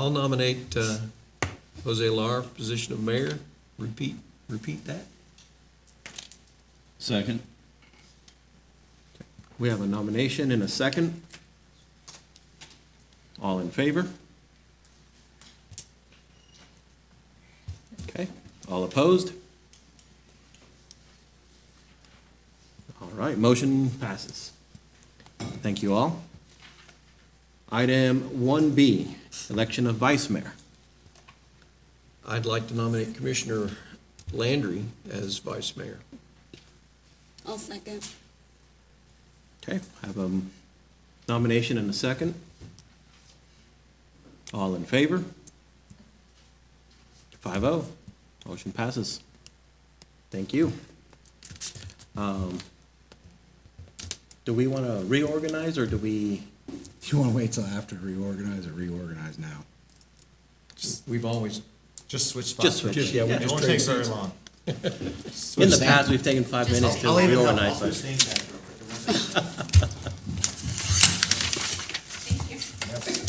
I'll nominate Jose Lar for position of mayor. Repeat that. Second. We have a nomination and a second. All in favor? Okay, all opposed? All right, motion passes. Thank you all. Item 1B, election of vice mayor. I'd like to nominate Commissioner Landry as vice mayor. I'll second. Okay, have a nomination and a second. All in favor? 5-0, motion passes. Thank you. Do we want to reorganize, or do we? You want to wait till after to reorganize or reorganize now? We've always, Just switch spots. Just switch. yeah, we It just won't trade take very seats. long. In the past, we've taken 5 minutes to I'll even help. reorganize, I'll but switch names back real quick. It won't take-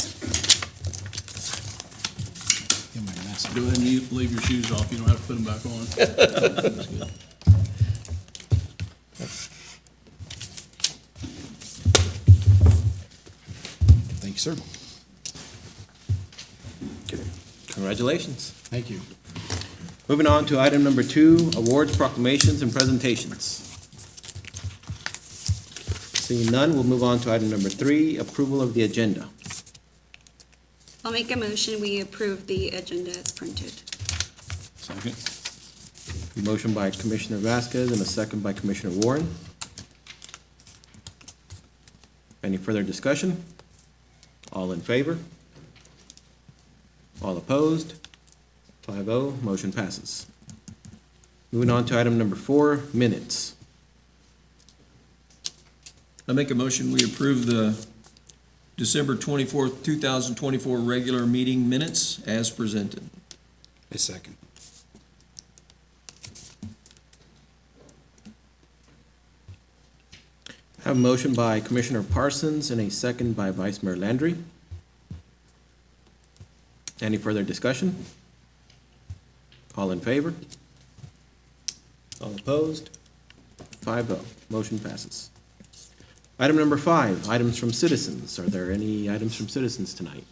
Get my message. Go ahead and leave your shoes off. You don't have to put them back on. That's good. Thank you, sir. congratulations. Thank you. Moving on to item number 2, awards, proclamations, and presentations. Seeing none, we'll move on to item number 3, approval of the agenda. I'll make a motion, we approve the agenda as printed. Second. Motion by Commissioner Vasquez and a second by Commissioner Warren. Any further discussion? All in favor? All opposed? 5-0, motion passes. Moving on to item number 4, minutes. I make a motion, we approve the December 24th, 2024 regular meeting minutes as presented. A second. I have a motion by Commissioner Parsons and a second by Vice Mayor Landry. Any further discussion? All in favor? All opposed? 5-0, motion passes. Item number 5, items from citizens. Are there any items from citizens tonight?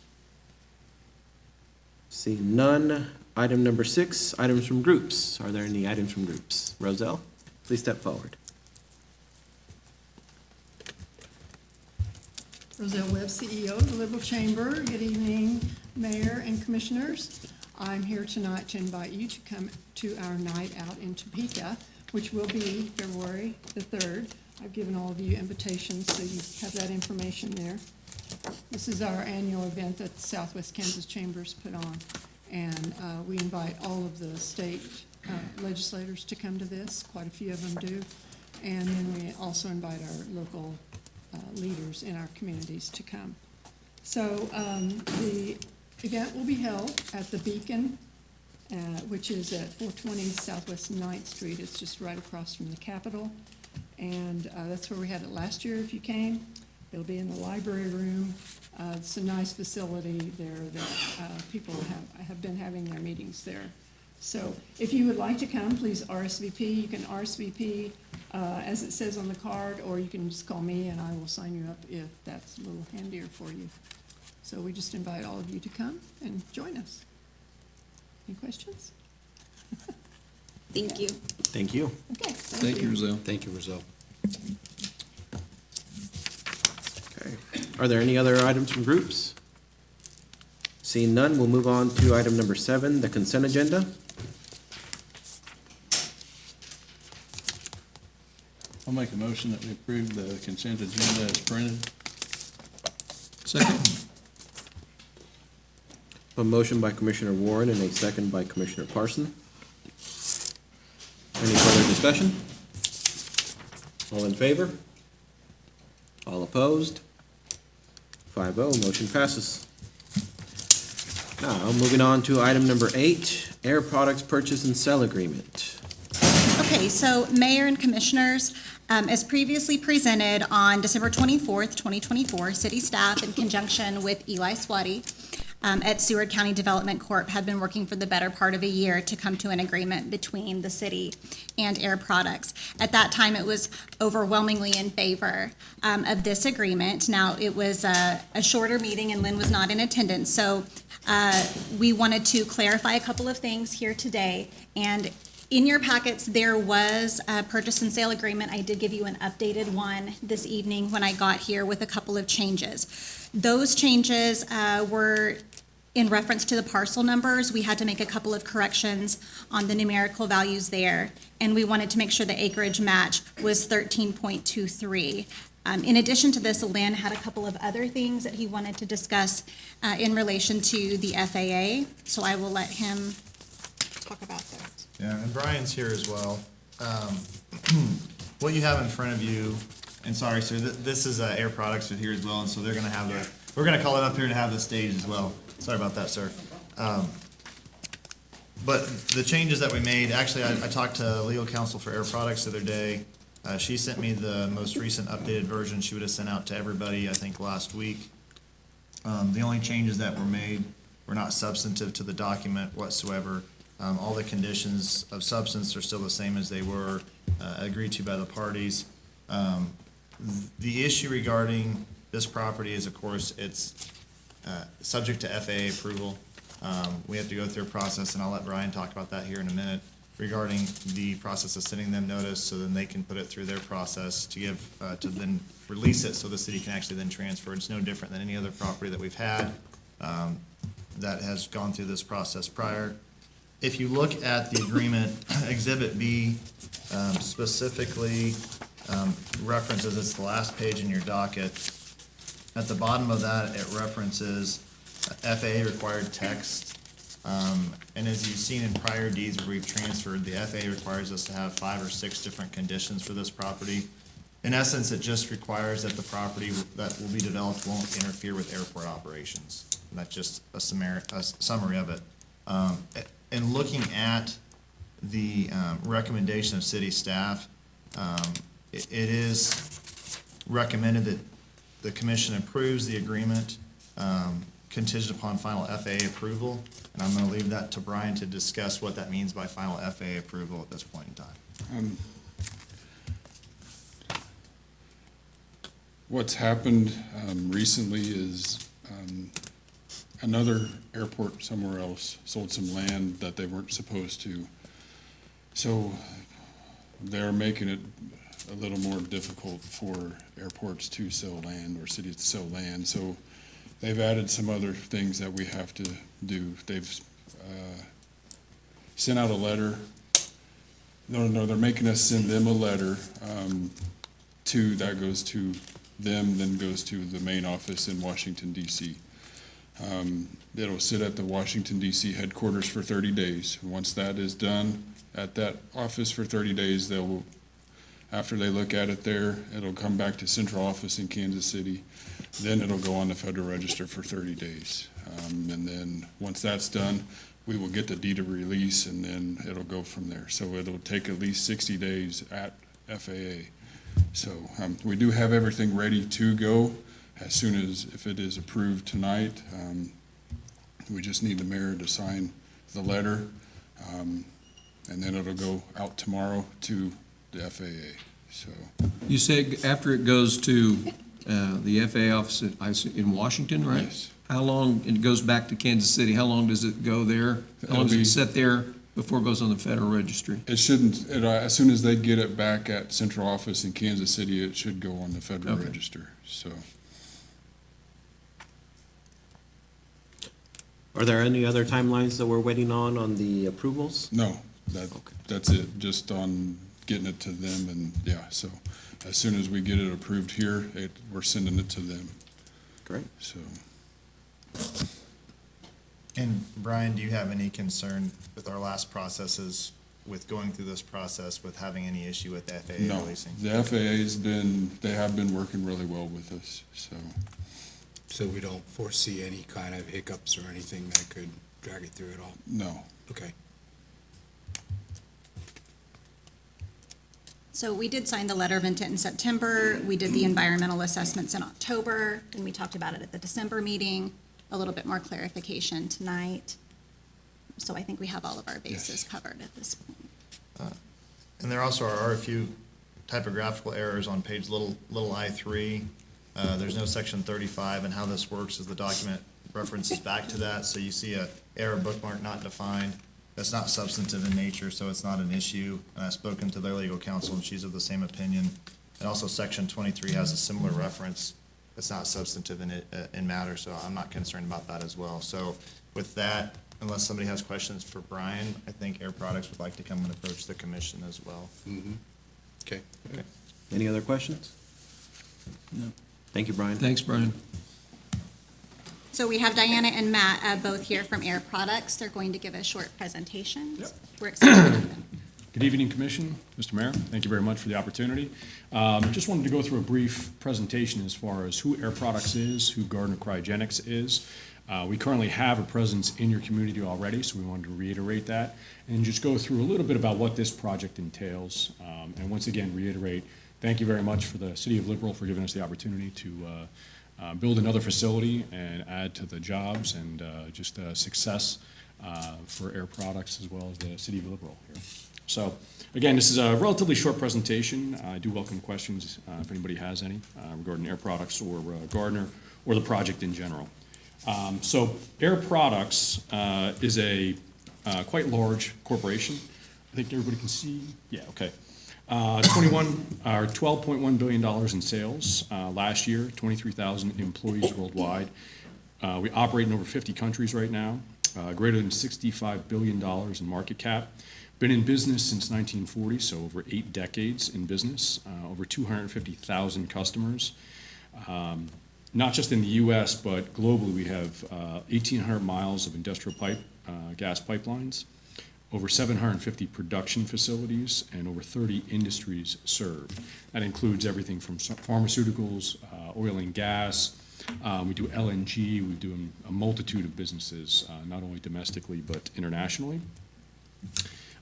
Seeing none. Item number 6, items from groups. Are there any items from groups? Roselle, please step forward. Roselle Webb, CEO of the Liberal Chamber. Good evening, Mayor and Commissioners. I'm here tonight to invite you to come to our night out in Topeka, which will be February the 3rd. I've given all of you invitations, so you have that information there. This is our annual event that Southwest Kansas Chambers put on, and we invite all of the state legislators to come to this. Quite a few of them do. And then we also invite our local leaders in our communities to come. So the event will be held at the Beacon, which is at 420 Southwest 9th Street. It's just right across from the Capitol. And that's where we had it last year if you came. It'll be in the library room. It's a nice facility there that people have been having their meetings there. So if you would like to come, please RSVP. You can RSVP as it says on the card, or you can just call me and I will sign you up if that's a little handier for you. So we just invite all of you to come and join us. Any questions? Thank you. Thank you. Okay. Thank you, Roselle. Thank you, Roselle. Okay. Are there any other items from groups? Seeing none, we'll move on to item number 7, the consent agenda. I'll make a motion that we approve the consent agenda as printed. Second. A motion by Commissioner Warren and a second by Commissioner Parson. Any further discussion? All in favor? All opposed? 5-0, motion passes. Now, moving on to item number 8, Air Products Purchase and Sell Agreement. Okay, so Mayor and Commissioners, as previously presented on December 24th, 2024, city staff in conjunction with Eli Swati at Seward County Development Corp. had been working for the better part of a year to come to an agreement between the city and Air Products. At that time, it was overwhelmingly in favor of this agreement. Now, it was a shorter meeting and Lynn was not in attendance, so we wanted to clarify a couple of things here today. And in your packets, there was a purchase and sale agreement. I did give you an updated one this evening when I got here with a couple of changes. Those changes were in reference to the parcel numbers. We had to make a couple of corrections on the numerical values there, and we wanted to make sure the acreage match was 13.23. In addition to this, Lynn had a couple of other things that he wanted to discuss in relation to the FAA, so I will let him talk about that. Yeah, and Brian's here as well. What you have in front of you, and sorry, sir, this is Air Products are here as well, and so they're gonna have we're gonna call it up here to have the stage as well. Sorry about that, sir. But the changes that we made, actually, I talked to legal counsel for Air Products the other day. She sent me the most recent updated version she would have sent out to everybody, I think, last week. The only changes that were made were not substantive to the document whatsoever. All the conditions of substance are still the same as they were agreed to by the parties. The issue regarding this property is, of course, it's subject to FAA approval. We have to go through a process, and I'll let Brian talk about that here in a minute, regarding the process of sending them notice, so then they can put it through their process to give, to then release it, so the city can actually then transfer. It's no different than any other property that we've had that has gone through this process prior. If you look at the agreement, Exhibit B specifically references, it's the last page in your docket. At the bottom of that, it references FAA required text. And as you've seen in prior deeds where we've transferred, the FAA requires us to have 5 or 6 different conditions for this property. In essence, it just requires that the property that will be developed won't interfere with airport operations. And that's just a summary of it. In looking at the recommendation of city staff, it is recommended that the commission approves the agreement contingent upon final FAA approval. And I'm going to leave that to Brian to discuss what that means by final FAA approval at this point in time. What's happened recently is another airport somewhere else sold some land that they weren't supposed to. So they're making it a little more difficult for airports to sell land or cities to sell land. So they've added some other things that we have to do. They've sent out a letter. No, they're making us send them a letter that goes to them, then goes to the main office in Washington, D.C. It'll sit at the Washington, D.C. headquarters for 30 days. Once that is done at that office for 30 days, after they look at it there, it'll come back to central office in Kansas City. Then it'll go on the Federal Register for 30 days. And then once that's done, we will get the deed of release, and then it'll go from there. So it'll take at least 60 days at FAA. So we do have everything ready to go as soon as, if it is approved tonight. We just need the mayor to sign the letter, and then it'll go out tomorrow to the FAA. So You say after it goes to the FAA office in Washington, right? Yes. How long, it goes back to Kansas City, how long does it go there? How long does it sit there before it goes on the Federal Registry? it shouldn't, as soon as they get it back at central office in Kansas City, it should go on the Federal Okay. Register. So Are there any other timelines that we're waiting on the approvals? no, Okay. that's it, just on getting it to them. And yeah, so as soon as we get it approved here, we're sending it to them. Great. So And Brian, do you have any concern with our last processes, with going through this process, with having any issue with the FAA no, releasing? the they have been working really well with us. So we don't foresee any kind of hiccups or anything that could drag it through at all? no. Okay. So we did sign the letter of intent in September. We did the environmental assessments in October, and we talked about it at the December meeting. a little bit more clarification tonight. So I think we have all of our bases covered at this point. And there also are a few typographical errors on page little I3. There's no section 35, and how this works is the document references back to that, so you see a error bookmark not defined. That's not substantive in nature, so it's not an issue. And I've spoken to their legal counsel, and she's of the same opinion. And also, section 23 has a similar reference. It's not substantive in matter, so I'm not concerned about that as well. So with that, unless somebody has questions for Brian, I think Air Products would like to come and approach the commission as well. Okay. Any other questions? No. Thank you, Brian. Thanks, Brian. So we have Diana and Matt both here from Air Products. They're going to give a short presentation. Yep. We're excited to have them. Good evening, Commission. Mr. Mayor, thank you very much for the opportunity. Just wanted to go through a brief presentation as far as who Air Products is, who Gardner Cryogenics is. We currently have a presence in your community already, so we wanted to reiterate that and just go through a little bit about what this project entails. And once again, reiterate, thank you very much for the City of Liberal for giving us the opportunity to build another facility and add to the jobs and just success for Air Products as well as the City of Liberal here. So, again, this is a relatively short presentation. I do welcome questions if anybody has any regarding Air Products or Gardner or the project in general. So, Air Products is a quite large corporation. I think everybody can see. Yeah, okay. $12.1 billion in sales last year, 23,000 employees worldwide. We operate in over 50 countries right now, greater than $65 billion in market cap. Been in business since 1940, so over 8 decades in business, over 250,000 customers. Not just in the U.S., but globally, we have 1,800 miles of industrial gas pipelines, over 750 production facilities, and over 30 industries served. That includes everything from pharmaceuticals, oil and gas. We do LNG. We do a multitude of businesses, not only domestically but internationally.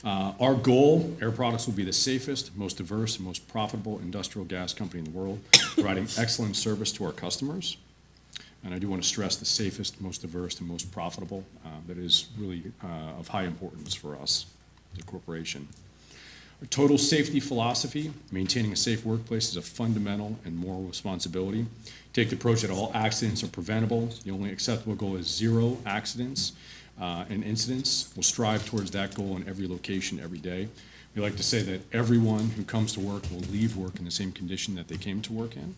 Our goal, Air Products, will be the safest, most diverse, and most profitable industrial gas company in the world, providing excellent service to our customers. And I do want to stress the safest, most diverse, and most profitable. That is really of high importance for us as a corporation. Our total safety philosophy, maintaining a safe workplace, is a fundamental and moral responsibility. Take the approach that all accidents are preventable. The only acceptable goal is 0 accidents and incidents. We'll strive towards that goal in every location, every day. We like to say that everyone who comes to work will leave work in the same condition that they came to work in.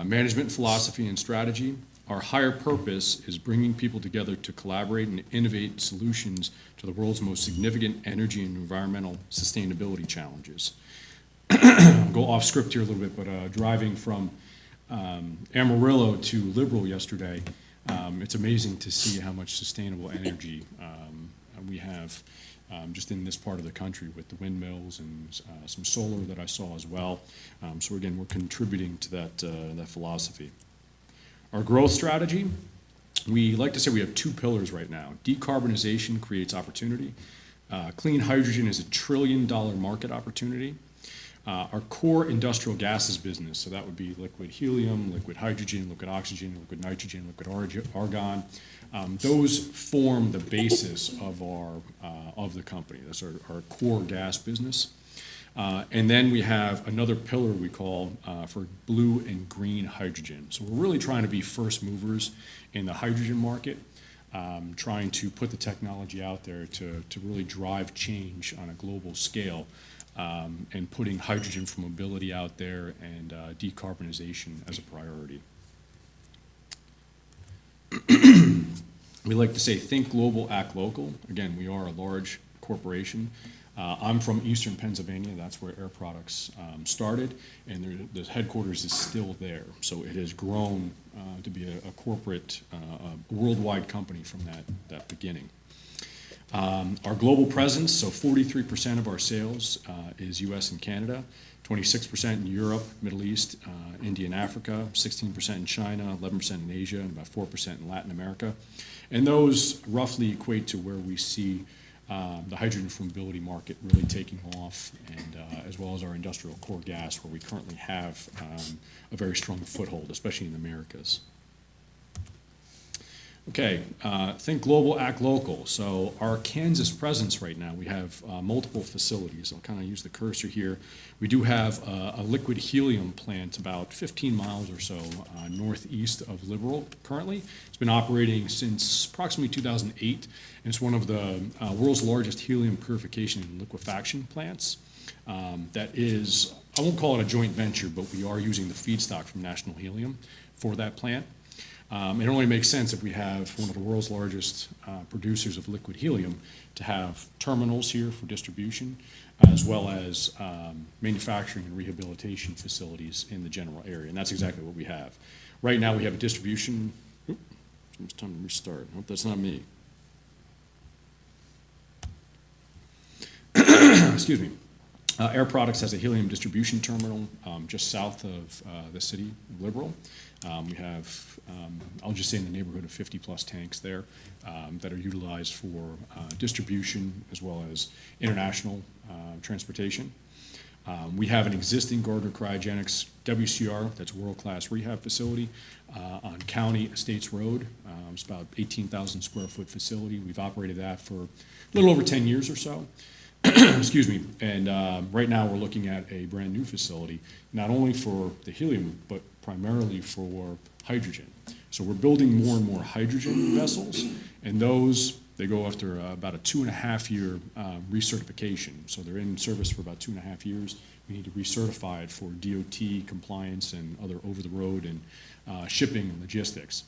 Management philosophy and strategy. Our higher purpose is bringing people together to collaborate and innovate solutions to the world's most significant energy and environmental sustainability challenges. I'll go off script here a little bit, but driving from Amarillo to Liberal yesterday, it's amazing to see how much sustainable energy we have just in this part of the country with the windmills and some solar that I saw as well. So again, we're contributing to that philosophy. Our growth strategy, we like to say we have 2 pillars right now. Decarbonization creates opportunity. Clean hydrogen is a $1 trillion market opportunity. Our core industrial gases business, so that would be liquid helium, liquid hydrogen, liquid oxygen, liquid nitrogen, liquid argon. Those form the basis of the company. That's our core gas business. And then we have another pillar we call for blue and green hydrogen. So we're really trying to be first movers in the hydrogen market, trying to put the technology out there to really drive change on a global scale, and putting hydrogen for mobility out there and decarbonization as a priority. We like to say, think global, act local. Again, we are a large corporation. I'm from Eastern Pennsylvania. That's where Air Products started, and the headquarters is still there. So it has grown to be a corporate, worldwide company from that beginning. Our global presence, so 43% of our sales is U.S. and Canada, 26% in Europe, Middle East, India and Africa, 16% in China, 11% in Asia, and about 4% in Latin America. And those roughly equate to where we see the hydrogen for mobility market really taking off, and as well as our industrial core gas, where we currently have a very strong foothold, especially in the Americas. Okay, think global, act local. So our Kansas presence right now, we have multiple facilities. I'll kind of use the cursor here. We do have a liquid helium plant about 15 miles or so northeast of Liberal currently. It's been operating since approximately 2008, and it's one of the world's largest helium purification and liquefaction plants. That is, I won't call it a joint venture, but we are using the feedstock from National Helium for that plant. It only makes sense if we have one of the world's largest producers of liquid helium to have terminals here for distribution, as well as manufacturing and rehabilitation facilities in the general area, and that's exactly what we have. Right now, we have a distribution, it's time to restart, I hope that's not me. Excuse me. Air Products has a helium distribution terminal just south of the city of Liberal. We have, I'll just say in the neighborhood of 50-plus tanks there that are utilized for distribution as well as international transportation. We have an existing Gardner Cryogenics WCR, that's a world-class rehab facility on County Estates Road. It's about 18,000 square foot facility. We've operated that for a little over 10 years or so. Excuse me, and right now we're looking at a brand-new facility, not only for the helium, but primarily for hydrogen. So we're building more and more hydrogen vessels, and those, they go after about a 2.5-year recertification. So they're in service for about 2.5 years. We need to recertify it for DOT compliance and other over-the-road and shipping and logistics.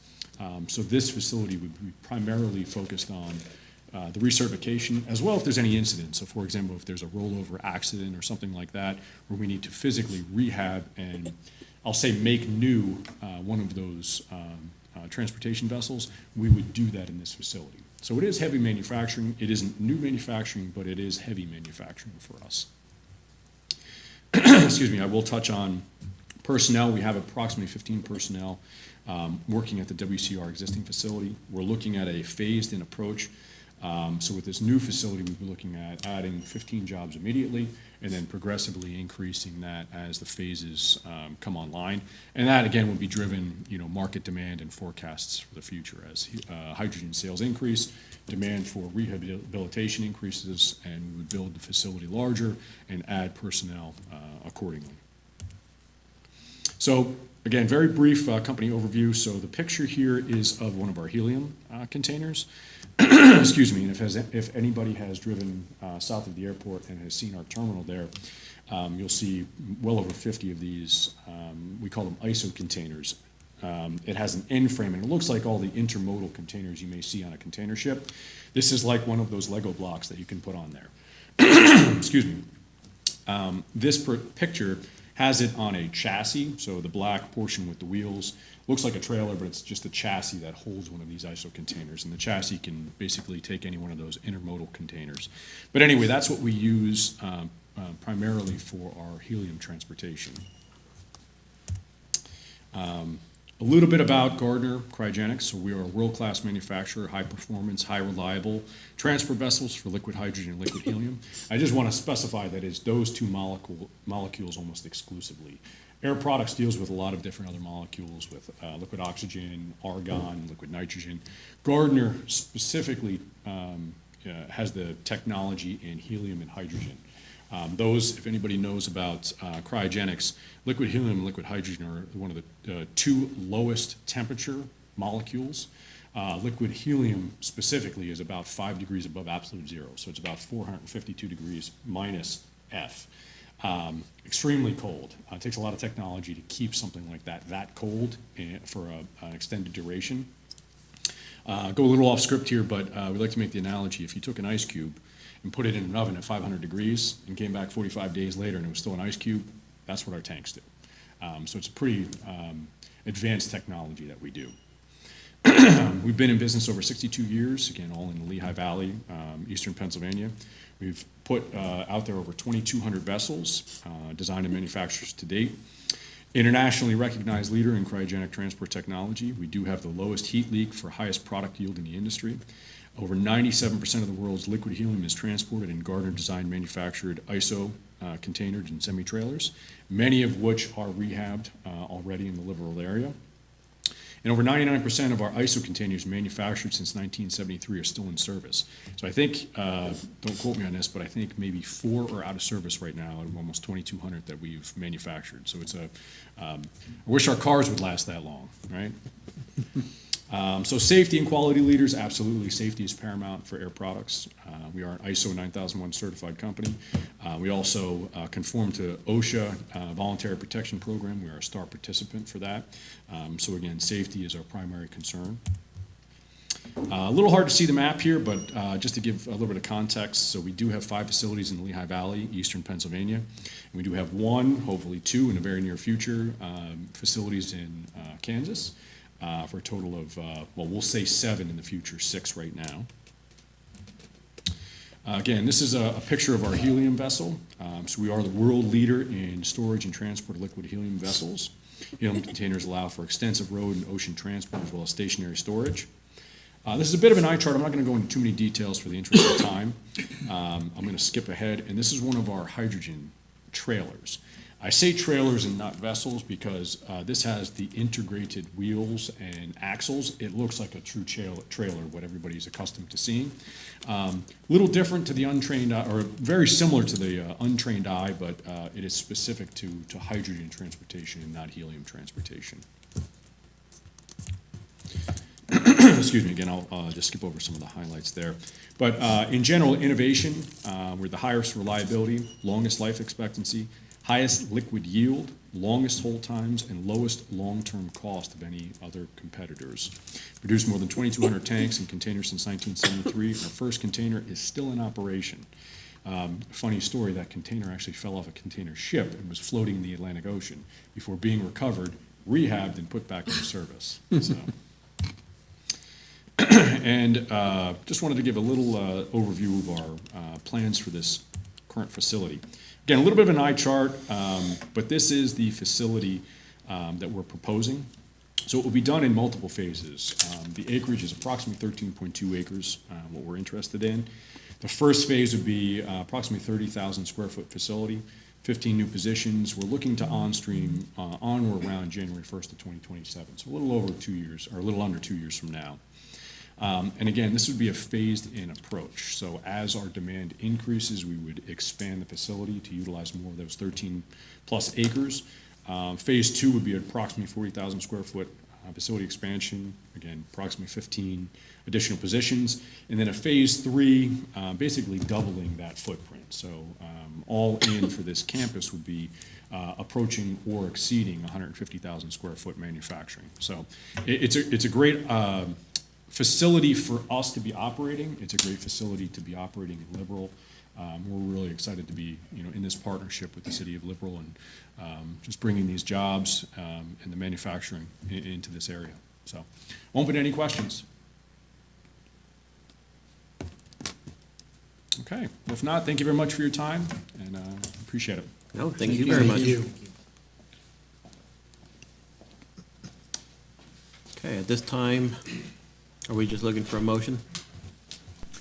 So this facility would be primarily focused on the recertification, as well if there's any incidents. So for example, if there's a rollover accident or something like that, where we need to physically rehab and, I'll say, make new one of those transportation vessels, we would do that in this facility. So it is heavy manufacturing. It isn't new manufacturing, but it is heavy manufacturing for us. Excuse me, I will touch on personnel. We have approximately 15 personnel working at the WCR existing facility. We're looking at a phased-in approach. So with this new facility, we'd be looking at adding 15 jobs immediately and then progressively increasing that as the phases come online. And that, again, would be driven, market demand and forecasts for the future. As hydrogen sales increase, demand for rehabilitation increases, and we would build the facility larger and add personnel accordingly. So again, very brief company overview. So the picture here is of one of our helium containers. Excuse me, and if anybody has driven south of the airport and has seen our terminal there, you'll see well over 50 of these, we call them ISO containers. It has an end frame, and it looks like all the intermodal containers you may see on a container ship. This is like one of those Lego blocks that you can put on there. Excuse me. This picture has it on a chassis, so the black portion with the wheels looks like a trailer, but it's just a chassis that holds one of these ISO containers, and the chassis can basically take any one of those intermodal containers. But anyway, that's what we use primarily for our helium transportation. A little bit about Gardner Cryogenics. So we are a world-class manufacturer, high performance, high reliable transport vessels for liquid hydrogen and liquid helium. I just want to specify that it's those two molecules almost exclusively. Air Products deals with a lot of different other molecules with liquid oxygen, argon, liquid nitrogen. Gardner specifically has the technology in helium and hydrogen. Those, if anybody knows about cryogenics, liquid helium and liquid hydrogen are one of the two lowest temperature molecules. Liquid helium specifically is about 5 degrees above absolute zero, so it's about 452 degrees minus F. Extremely cold. It takes a lot of technology to keep something like that cold for an extended duration. Go a little off script here, but we like to make the analogy, if you took an ice cube and put it in an oven at 500 degrees and came back 45 days later and it was still an ice cube, that's what our tanks do. So it's a pretty advanced technology that we do. We've been in business over 62 years, again, all in the Lehigh Valley, eastern Pennsylvania. We've put out there over 2,200 vessels, designed and manufactured to date. Internationally recognized leader in cryogenic transport technology. We do have the lowest heat leak for highest product yield in the industry. Over 97% of the world's liquid helium is transported in Gardner designed manufactured ISO containers and semi-trailers, many of which are rehabbed already in the Liberal area. And over 99% of our ISO containers manufactured since 1973 are still in service. So I think, don't quote me on this, but I think maybe 4 are out of service right now, out of almost 2,200 that we've manufactured. So it's I wish our cars would last that long, right? So safety and quality leaders, absolutely, safety is paramount for Air Products. We are an ISO 9001 certified company. We also conform to OSHA Voluntary Protection Program. We are a STAR participant for that. So again, safety is our primary concern. A little hard to see the map here, but just to give a little bit of context, so we do have 5 facilities in the Lehigh Valley, eastern Pennsylvania. And we do have 1, hopefully 2 in the very near future, facilities in Kansas. For a total of, well, we'll say 7 in the future, 6 right now. Again, this is a picture of our helium vessel. So we are the world leader in storage and transport of liquid helium vessels. Helium containers allow for extensive road and ocean transport as well as stationary storage. This is a bit of an eye chart. I'm not going to go into too many details for the interest of time. I'm going to skip ahead, and this is one of our hydrogen trailers. I say trailers and not vessels because this has the integrated wheels and axles. It looks like a true trailer, what everybody's accustomed to seeing. Little different to the untrained eye, or very similar to the untrained eye, but it is specific to hydrogen transportation and not helium transportation. Excuse me, again, I'll just skip over some of the highlights there. But in general, innovation, we're the highest reliability, longest life expectancy, highest liquid yield, longest hold times, and lowest long-term cost of any other competitors. Produced more than 2,200 tanks and containers since 1973. Our first container is still in operation. Funny story, that container actually fell off a container ship and was floating in the Atlantic Ocean before being recovered, rehabbed, and put back into service. So. And just wanted to give a little overview of our plans for this current facility. Again, a little bit of an eye chart, but this is the facility that we're proposing. So it will be done in multiple phases. The acreage is approximately 13.2 acres, what we're interested in. The first phase would be approximately 30,000 square foot facility, 15 new positions. We're looking to on-stream on or around January 1st of 2027, so a little over 2 years, or a little under 2 years from now. And again, this would be a phased-in approach. So as our demand increases, we would expand the facility to utilize more of those 13-plus acres. Phase 2 would be approximately 40,000 square foot facility expansion, again, approximately 15 additional positions. And then a Phase 3, basically doubling that footprint. So all in for this campus would be approaching or exceeding 150,000 square foot manufacturing. So it's a great facility for us to be operating. It's a great facility to be operating in Liberal. We're really excited to be, in this partnership with the city of Liberal and just bringing these jobs and the manufacturing into this area. So, open to any questions. Okay. Well, if not, thank you very much for your time, and appreciate it. No, thank you very much. Okay, at this time, are we just looking for a motion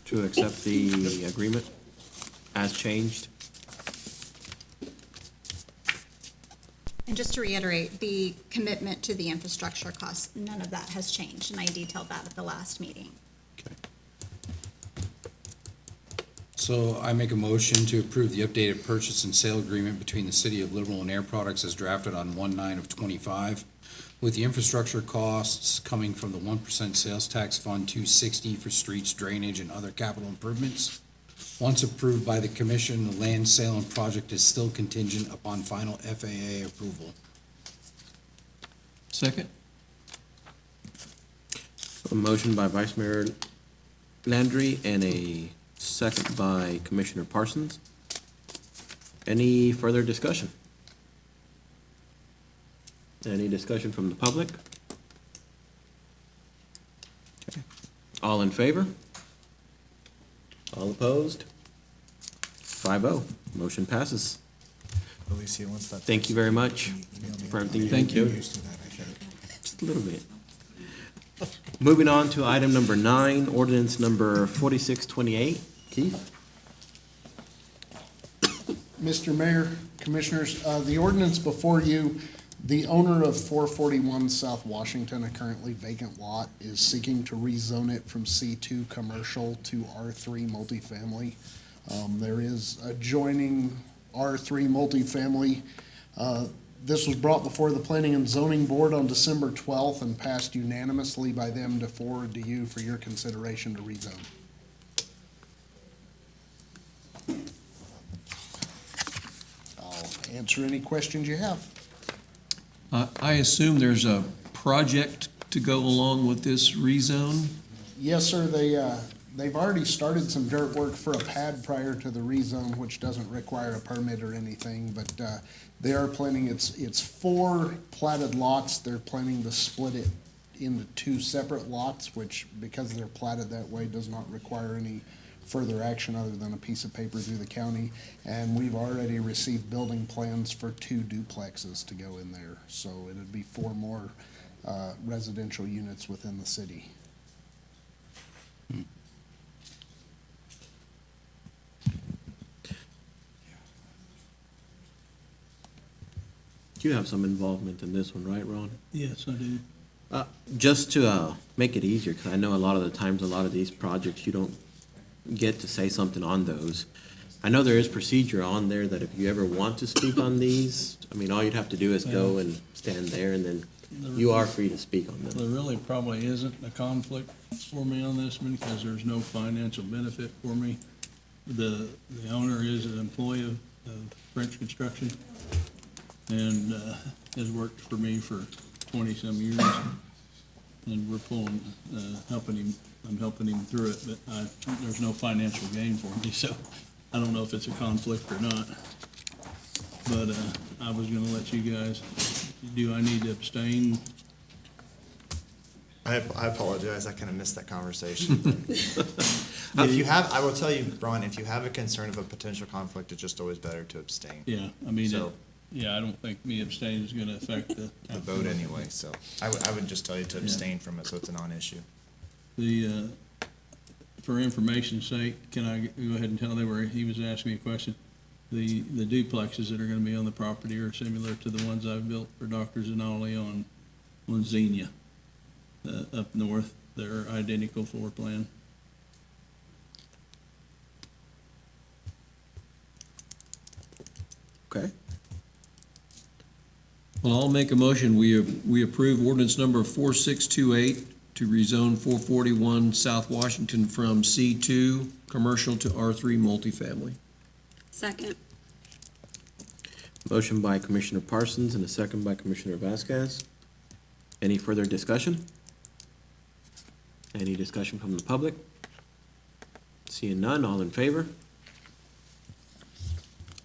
to accept the agreement as changed? And just to reiterate, the commitment to the infrastructure costs, none of that has changed, and I detailed that at the last meeting. Okay. So I make a motion to approve the updated purchase and sale agreement between the City of Liberal and Air Products as drafted on 1/9/25, with the infrastructure costs coming from the 1% sales tax fund 260 for streets, drainage, and other capital improvements. Once approved by the commission, the land sale and project is still contingent upon final FAA approval. Second? A motion by Vice Mayor Landry and a second by Commissioner Parsons. Any further discussion? Any discussion from the public? Okay. All in favor? All opposed? 5-0. Motion passes. Alicia, once that. Thank you very much for everything you Thank you. do. Just a little bit. Moving on to item number 9, ordinance number 4628. Keith? Mr. Mayor, Commissioners, the ordinance before you The owner of 441 South Washington, a currently vacant lot, is seeking to rezone it from C2 commercial to R3 multifamily. There is adjoining R3 multifamily. This was brought before the Planning and Zoning Board on December 12th and passed unanimously by them to forward to you for your consideration to rezone. I'll answer any questions you have. I assume there's a project to go along with this rezone? Yes, sir, they've already started some dirt work for a pad prior to the rezone, which doesn't require a permit or anything, but, they are planning, it's 4 platted lots, they're planning to split it into 2 separate lots, which, because they're platted that way, does not require any further action other than a piece of paper through the county. And we've already received building plans for 2 duplexes to go in there, so it'd be 4 more, residential units within the city. You have some involvement in this one, right, Ron? Yes, I do. Just to make it easier, because I know a lot of the times, a lot of these projects, you don't get to say something on those. I know there is procedure on there that if you ever want to speak on these, I mean, all you'd have to do is go and stand there, and then you are free to speak on them. There really probably isn't a conflict for me on this one because there's no financial benefit for me. The owner is an employee of French Construction and has worked for me for 20-some years. And we're pulling, helping him, I'm helping him through it, but there's no financial gain for me, so I don't know if it's a conflict or not. But I was gonna let you guys, do I need to abstain? I apologize, I kind of missed that conversation. If you have, I will tell you, Ron, if you have a concern of a potential conflict, it's just always better to abstain. Yeah, I mean, So- yeah, I don't think me abstaining is gonna affect the. The vote anyway, so I would just tell you to abstain from it, so it's a non-issue. The, for information's sake, can I go ahead and tell they were, he was asking me a question. The duplexes that are gonna be on the property are similar to the ones I've built for Dr. Zanolli on Xenia, up north. They're identical floor plan. Okay. Well, I'll make a motion, we approve ordinance number 4628 to rezone 441 South Washington from C2 commercial to R3 multifamily. Second. Motion by Commissioner Parsons and a second by Commissioner Vasquez. Any further discussion? Any discussion from the public? Seeing none, all in favor?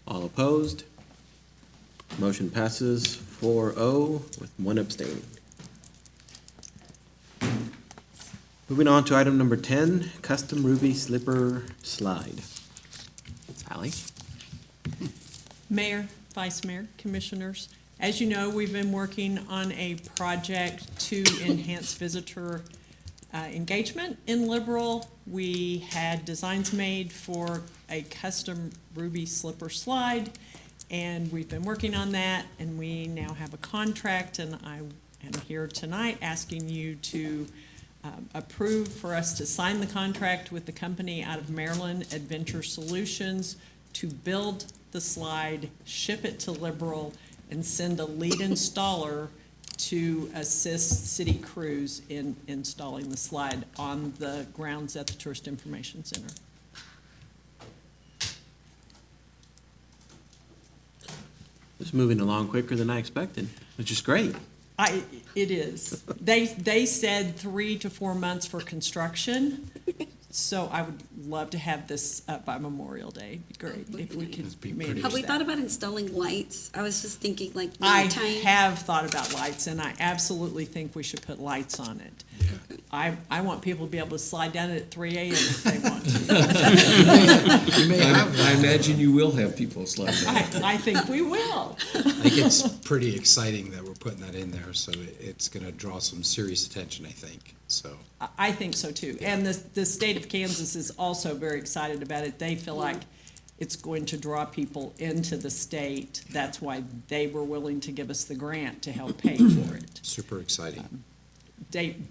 All opposed? Motion passes 4-0 with 1 abstaining. Moving on to item number 10, custom Ruby slipper slide. Ally? Mayor, Vice Mayor, Commissioners, as you know, we've been working on a project to enhance visitor engagement in Liberal. We had designs made for a custom Ruby slipper slide, and we've been working on that, and we now have a contract, and I am here tonight asking you to approve for us to sign the contract with the company out of Maryland, Adventure Solutions, to build the slide, ship it to Liberal, and send a lead installer to assist city crews in installing the slide on the grounds at the Tourist Information Center. It's moving along quicker than I expected, which is great. It is. They said 3 to 4 months for construction, so I would love to have this up by Memorial Day. It'd be great if we could manage Have we that. thought about installing lights? I was just thinking like I nighttime. have thought about lights, and I absolutely think we should put lights on it. I want people to be able to slide down it at 3 a.m. if they want to. You may have I imagine you will have people slide down. I think we will. I think it's pretty exciting that we're putting that in there, so it's gonna draw some serious attention, I think, so. I think so too. And the state of Kansas is also very excited about it. They feel like it's going to draw people into the state. That's why they were willing to give us the grant to help pay for it. Super exciting. David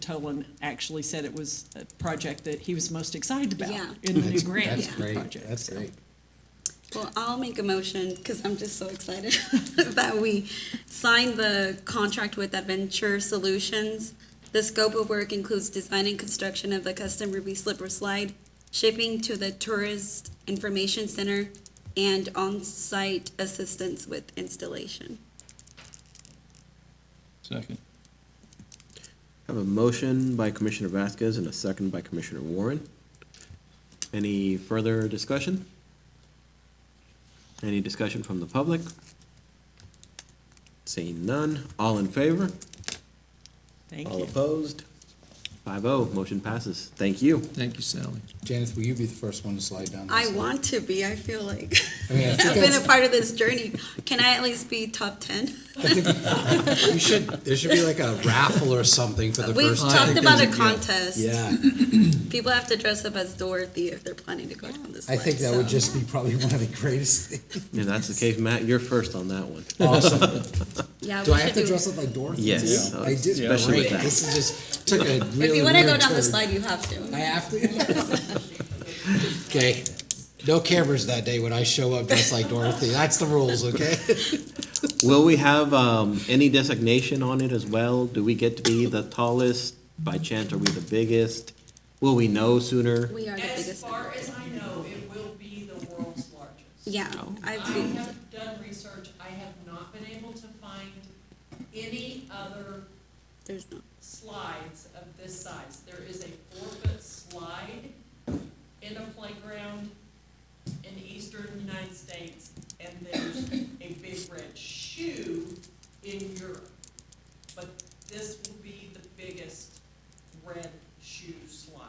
Tolan actually said it was a project that he was most excited about Yeah. in the new grant That's great, project. that's so. great. Well, I'll make a motion, because I'm just so excited that we signed the contract with Adventure Solutions. The scope of work includes design and construction of the custom Ruby slipper slide, shipping to the Tourist Information Center, and on-site assistance with installation. Second. I have a motion by Commissioner Vasquez and a second by Commissioner Warren. Any further discussion? Any discussion from the public? Seeing none, all in favor? Thank All you. opposed? 5-0, motion passes. Thank you. Thank you, Sally. Janice, will you be the first one to slide down? I this list? want to be, I feel like I mean, I think I've been a that's- part of this journey. Can I at least be top 10? You should, there should be like a raffle or something for the We've first. talked about a there's a- contest. Yeah, People have to dress up as Dorothy if they're planning to go down this I slide. think that would so- just be probably one of the greatest things. If that's the case, Matt, you're first on that one. Awesome. Yeah, Do we I have should to do. dress up like Dorothy? Yes. too? I did, Especially with great. that. This is just, took a really If you want to go weird down the turn. slide, you have to. I have to? Okay, no cameras that day when I show up dressed like Dorothy, that's the rules, okay? Will we have any designation on it as well? Do we get to be the tallest? By chance, are we the biggest? Will we know sooner? We are the As biggest. far as I know, it will be the world's largest. Yeah, I I've been, have done research, I have not been able to find any other there's no, slides of this size. There is a 4-foot slide in a playground in the eastern United States, and there's a big red shoe in Europe. But this will be the biggest red shoe slide.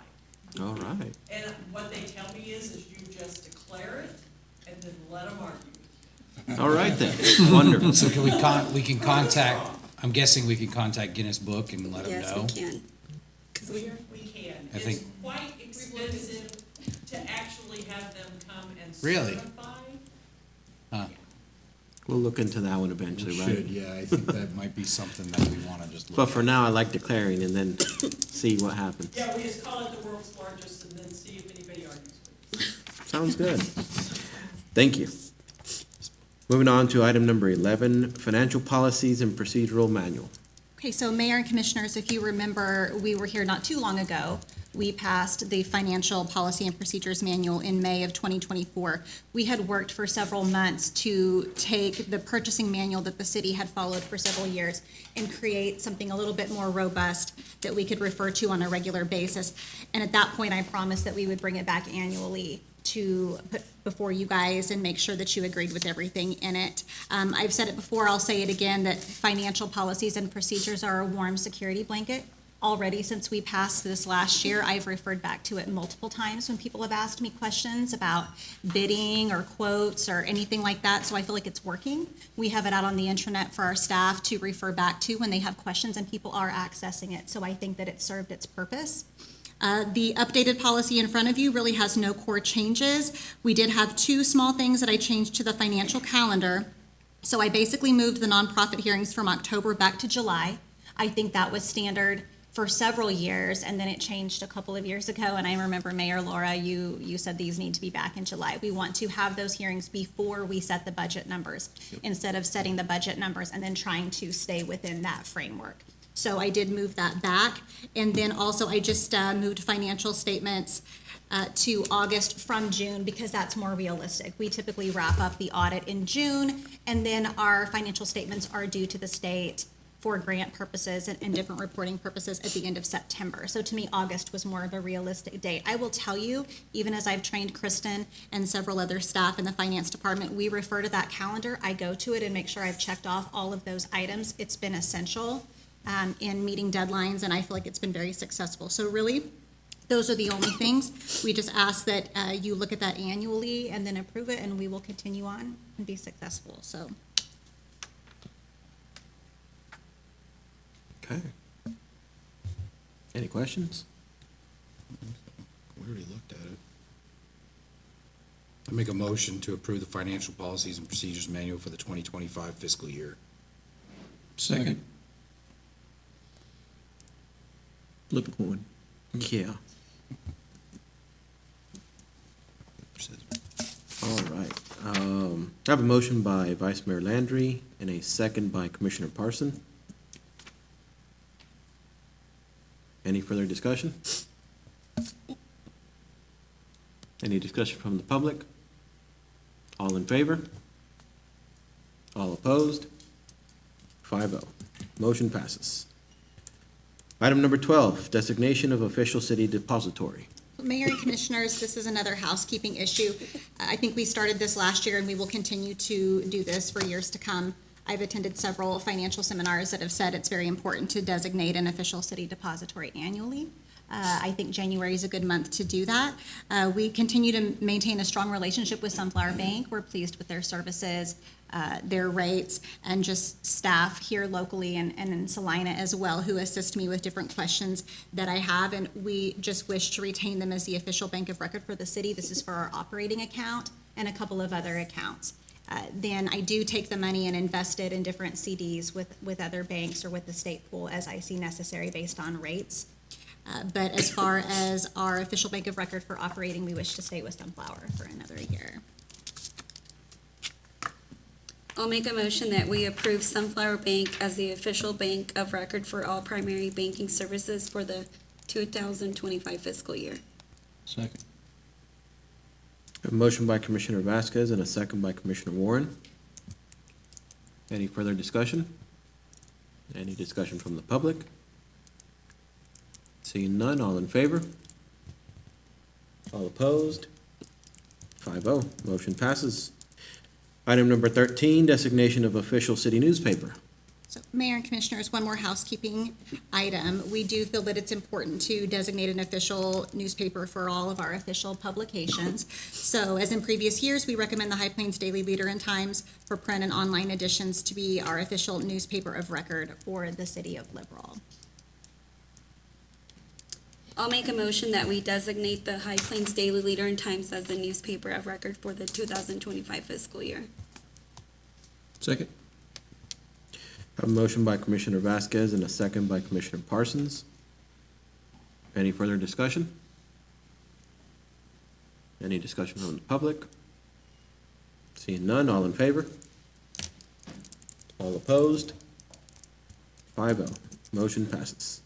All right. And what they tell me is you just declare it and then let them argue. All right then. Wonderful. So can we can contact, I'm guessing we can contact Guinness Book and let them yes, know? we can. Because we are, We can. I It's think- quite expensive to actually have them come and Really? certify. We'll look into that one We eventually, should, right? yeah, I think that might be something that we wanna just But look for at. now, I like declaring and then see what happens. Yeah, we just call it the world's largest and then see if anybody argues with us. Sounds good. Thank you. Moving on to item number 11, financial policies and procedural manual. Okay, so Mayor and Commissioners, if you remember, we were here not too long ago. We passed the Financial Policy and Procedures Manual in May of 2024. We had worked for several months to take the purchasing manual that the city had followed for several years and create something a little bit more robust that we could refer to on a regular basis. And at that point, I promised that we would bring it back annually to put before you guys and make sure that you agreed with everything in it. I've said it before, I'll say it again, that financial policies and procedures are a warm security blanket. Already, since we passed this last year, I've referred back to it multiple times when people have asked me questions about bidding or quotes or anything like that, so I feel like it's working. We have it out on the intranet for our staff to refer back to when they have questions, and people are accessing it, so I think that it served its purpose. The updated policy in front of you really has no core changes. We did have two small things that I changed to the financial calendar. So I basically moved the nonprofit hearings from October back to July. I think that was standard for several years, and then it changed a couple of years ago. And I remember, Mayor Laura, you said these need to be back in July. We want to have those hearings before we set the budget numbers, instead of setting the budget numbers and then trying to stay within that framework. So I did move that back. And then also, I just moved financial statements to August from June, because that's more realistic. We typically wrap up the audit in June, and then our financial statements are due to the state for grant purposes and different reporting purposes at the end of September. So to me, August was more of a realistic date. I will tell you, even as I've trained Kristen and several other staff in the finance department, we refer to that calendar. I go to it and make sure I've checked off all of those items. It's been essential in meeting deadlines, and I feel like it's been very successful. So really, those are the only things. We just ask that you look at that annually and then approve it, and we will continue on and be successful, so. Okay. Any questions? We already looked at it. I make a motion to approve the financial policies and procedures manual for the 2025 fiscal year. Second. Flip a coin. Yeah. All right. I have a motion by Vice Mayor Landry and a second by Commissioner Parson. Any further discussion? Any discussion from the public? All in favor? All opposed? 5-0. Motion passes. Item number 12, designation of official city depository. Mayor and Commissioners, this is another housekeeping issue. I think we started this last year, and we will continue to do this for years to come. I've attended several financial seminars that have said it's very important to designate an official city depository annually. I think January is a good month to do that. We continue to maintain a strong relationship with Sunflower Bank. We're pleased with their services, their rates, and just staff here locally and in Salina as well, who assist me with different questions that I have. And we just wish to retain them as the official bank of record for the city. This is for our operating account and a couple of other accounts. Then I do take the money and invest it in different CDs with other banks or with the state pool as I see necessary based on rates. But as far as our official bank of record for operating, we wish to stay with Sunflower for another year. I'll make a motion that we approve Sunflower Bank as the official bank of record for all primary banking services for the 2025 fiscal year. Second. A motion by Commissioner Vasquez and a second by Commissioner Warren. Any further discussion? Any discussion from the public? Seeing none, all in favor? All opposed? 5-0, motion passes. Item number 13, designation of official city newspaper. So, Mayor and Commissioners, one more housekeeping item. We do feel that it's important to designate an official newspaper for all of our official publications. So, as in previous years, we recommend the High Plains Daily Leader and Times for print and online editions to be our official newspaper of record for the city of Liberal. I'll make a motion that we designate the High Plains Daily Leader and Times as the newspaper of record for the 2025 fiscal year. Second. A motion by Commissioner Vasquez and a second by Commissioner Parsons. Any further discussion? Any discussion from the public? Seeing none, all in favor? All opposed? 5-0, motion passes.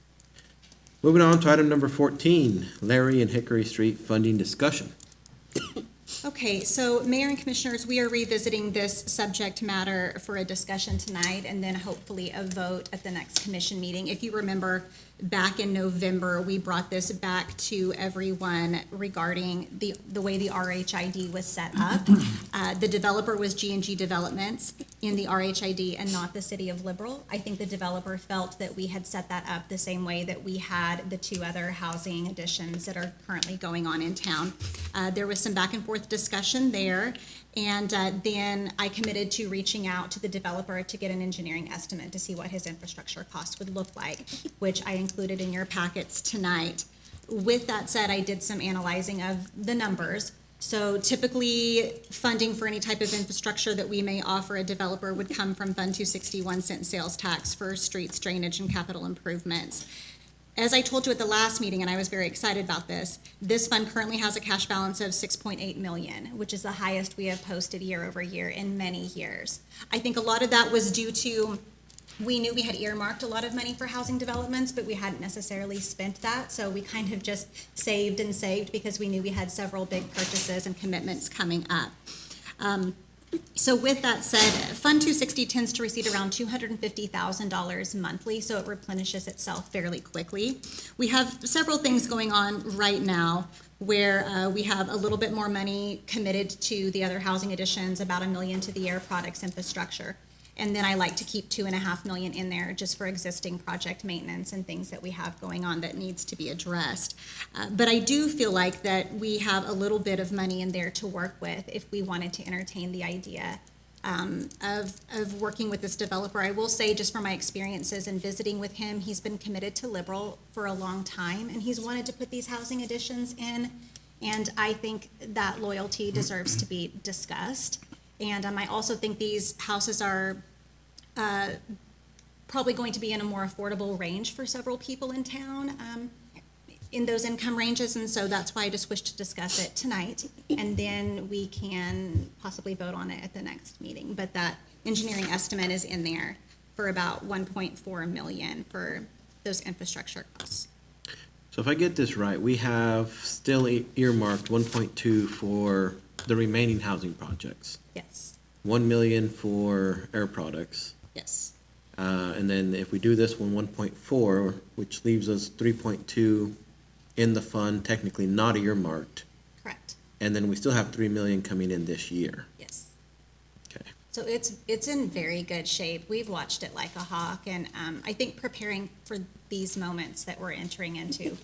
Moving on to item number 14, Larry and Hickory Street funding discussion. Okay, so Mayor and Commissioners, we are revisiting this subject matter for a discussion tonight and then hopefully a vote at the next commission meeting. If you remember, back in November, we brought this back to everyone regarding the way the RHID was set up. The developer was G&G Developments in the RHID and not the City of Liberal. I think the developer felt that we had set that up the same way that we had the two other housing additions that are currently going on in town. There was some back and forth discussion there, and then I committed to reaching out to the developer to get an engineering estimate to see what his infrastructure costs would look like, which I included in your packets tonight. With that said, I did some analyzing of the numbers. So typically, funding for any type of infrastructure that we may offer a developer would come from Fund 261 cent sales tax for streets, drainage, and capital improvements. As I told you at the last meeting, and I was very excited about this fund currently has a cash balance of $6.8 million, which is the highest we have posted year over year in many years. I think a lot of that was due to, we knew we had earmarked a lot of money for housing developments, but we hadn't necessarily spent that. So we kind of just saved and saved because we knew we had several big purchases and commitments coming up. So with that said, Fund 260 tends to receive around $250,000 monthly, so it replenishes itself fairly quickly. We have several things going on right now where we have a little bit more money committed to the other housing additions, about $1 million to the Air Products infrastructure. And then I like to keep $2.5 million in there just for existing project maintenance and things that we have going on that needs to be addressed. But I do feel like that we have a little bit of money in there to work with if we wanted to entertain the idea of working with this developer. I will say, just from my experiences in visiting with him, he's been committed to Liberal for a long time, and he's wanted to put these housing additions And I think that loyalty deserves to be discussed. And I also think these houses are probably going to be in a more affordable range for several people in town, in those income ranges, and so that's why I just wish to discuss it tonight, and then we can possibly vote on it at the next meeting. But that engineering estimate is in there for about 1.4 million for those infrastructure costs. So if I get this right, we have still earmarked 1.2 for the remaining housing projects, Yes, 1 million for Air Products. yes, And then if we do this one, 1.4, which leaves us 3.2 in the fund, technically not earmarked. correct, And then we still have 3 million coming in this year. yes. Okay. So it's in very good shape. We've watched it like a hawk, and I think preparing for these moments that we're entering into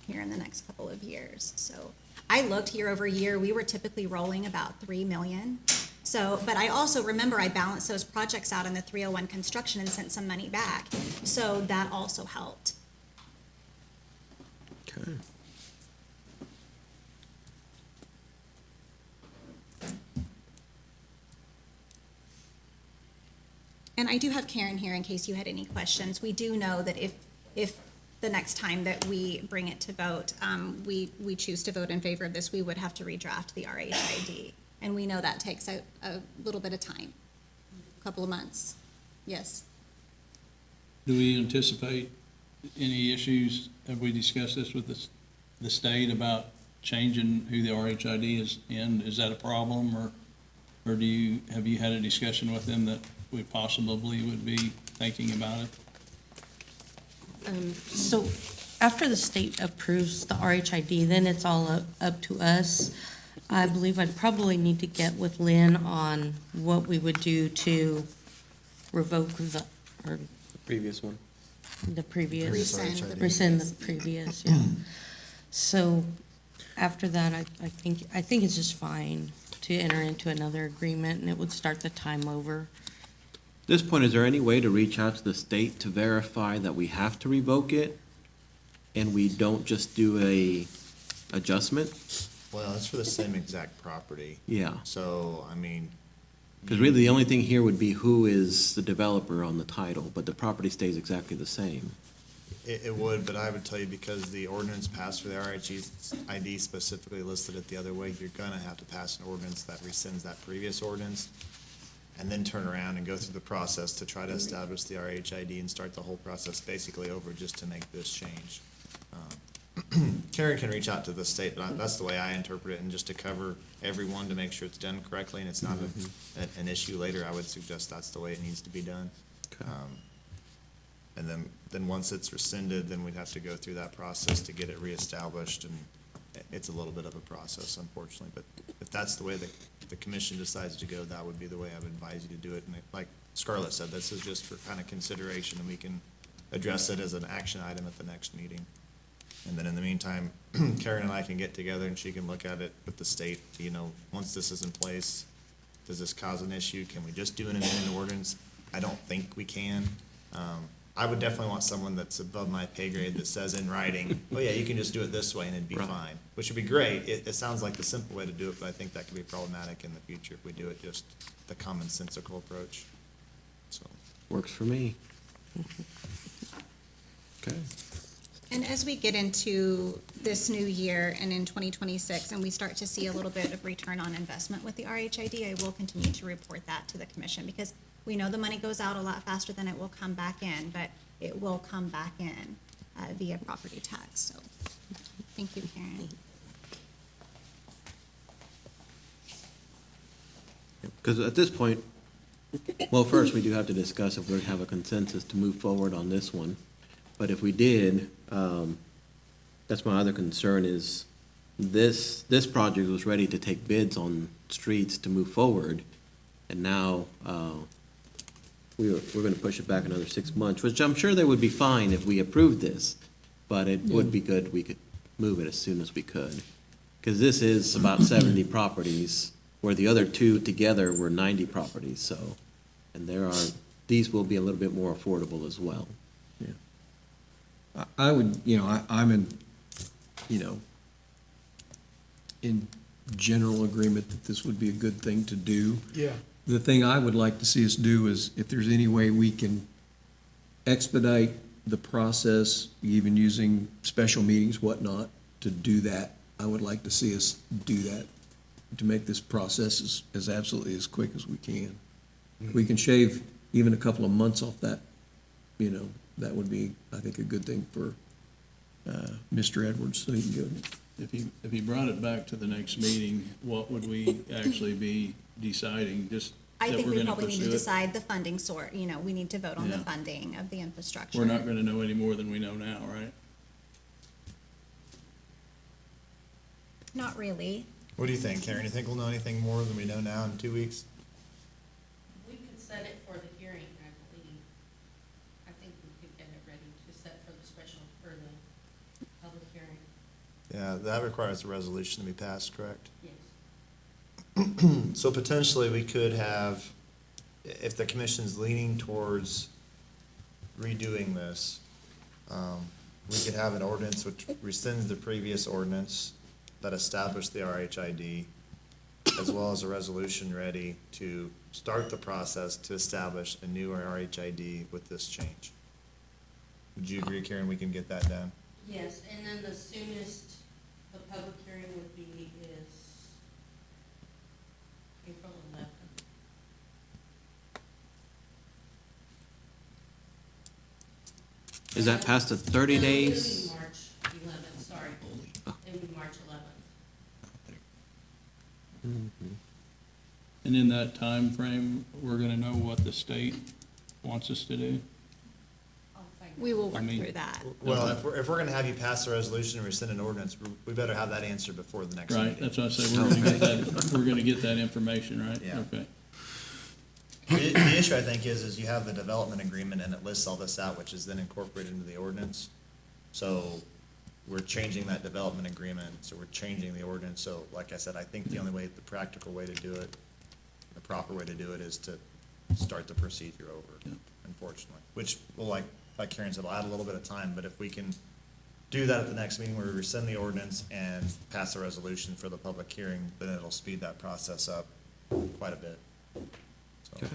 here in the next couple of years. So I looked year over year, we were typically rolling about 3 million. So, but I also remember I balanced those projects out in the 301 construction and sent some money back. So that also helped. Okay. And I do have Karen here in case you had any questions. We do know that if the next time that we bring it to vote, we choose to vote in favor of this, we would have to redraft the RHID. And we know that takes a little bit of time, a couple of months. Yes. Do we anticipate any issues? Have we discussed this with the state about changing who the RHID is in? Is that a problem, or have you had a discussion with them that we possibly would be thinking about it? So after the state approves the RHID, then it's all up to us. I believe I'd probably need to get with Lynn on what we would do to revoke the Previous one. previous. Rescind the Rescind the previous, yeah. So after that, I think it's just fine to enter into another agreement, and it would start the time over. At this point, is there any way to reach out to the state to verify that we have to revoke it and we don't just do a adjustment? Well, that's for the same exact property. Yeah, So, I mean, because really the only thing here would be who is the developer on the title, but the property stays exactly the same. it would, but I would tell you, because the ordinance passed for the RHID specifically listed it the other way, you're gonna have to pass an ordinance that rescinds that previous ordinance, and then turn around and go through the process to try to establish the RHID and start the whole process basically over just to make this change. Karen can reach out to the state, but that's the way I interpret it, and just to cover everyone to make sure it's done correctly and it's not an issue later, I would suggest that's the way it needs to be done. Okay. And then once it's rescinded, then we'd have to go through that process to get it reestablished, and it's a little bit of a process, unfortunately, but if that's the way the commission decides to go, that would be the way I would advise you to do it. And like Scarlett said, this is just for kind of consideration, and we can address it as an action item at the next meeting. And then in the meantime, Karen and I can get together and she can look at it with the state, once this is in place, does this cause an issue? Can we just do an amended ordinance? I don't think we can. I would definitely want someone that's above my pay grade that says in writing, oh yeah, you can just do it this way and it'd be Right. fine, which would be great. It sounds like the simple way to do it, but I think that could be problematic in the future if we do it just the commonsensical approach. So, Works for me. Okay. And as we get into this new year and in 2026, and we start to see a little bit of return on investment with the RHID, I will continue to report that to the commission, because we know the money goes out a lot faster than it will come back in, but it will come back in via property tax, so, thank you, Karen. Because at this point, well, first, we do have to discuss if we have a consensus to move forward on this one. But if we did, that's my other concern is this project was ready to take bids on streets to move forward. And now, we're gonna push it back another 6 months, which I'm sure they would be fine if we approved this. But it would be good, we could move it as soon as we could. Because this is about 70 properties, where the other two together were 90 properties, so. And these will be a little bit more affordable as well. I would, I'm in, in general agreement that this would be a good thing to do. Yeah. The thing I would like to see us do is if there's any way we can expedite the process, even using special meetings, whatnot, to do that, I would like to see us do that, to make this process as absolutely as quick as we can. If we can shave even a couple of months off that, you know, that would be, I think, a good thing for Mr. Edwards, so he can go. If he brought it back to the next meeting, what would we actually be deciding? Just I that think we're we gonna probably need to pursue it? decide the funding sort, you know, we need to vote on the Yeah. funding of the infrastructure. We're not gonna know any more than we know now, right? Not really. What do you think, Karen? You think we'll know anything more than we know now in 2 weeks? We could set it for the hearing, I believe. I think we could get it ready to set for the special, for the public hearing. Yeah, that requires a resolution to be passed, correct? Yes. So potentially, we could have, if the commission's leaning towards redoing this, we could have an ordinance which rescinds the previous ordinance that established the RHID, as well as a resolution ready to start the process to establish a new RHID with this change. Would you agree, Karen, we can get that done? Yes, and then the soonest the public hearing would be is April 11th. Is that past the 30 No, days? It would be March 11th, sorry. It would be March 11th. And in that time frame, we're gonna know what the state wants us to do? I'll find We will work I mean- through that. Well, if we're gonna have you pass a resolution and rescind an ordinance, we better have that answer before the next Right, meeting. that's what I say, we're gonna get that, we're gonna get that information, right? Yeah. Okay. The issue, I think, is you have the development agreement and it lists all this out, which is then incorporated into the ordinance. So we're changing that development agreement, so we're changing the ordinance. So like I said, I think the only way, the practical way to do it, the proper way to do it is to start the procedure over, unfortunately. Which will, like Karen said, will add a little bit of time, but if we can do that at the next meeting where we rescind the ordinance and pass a resolution for the public hearing, then it'll speed that process up quite a bit. So.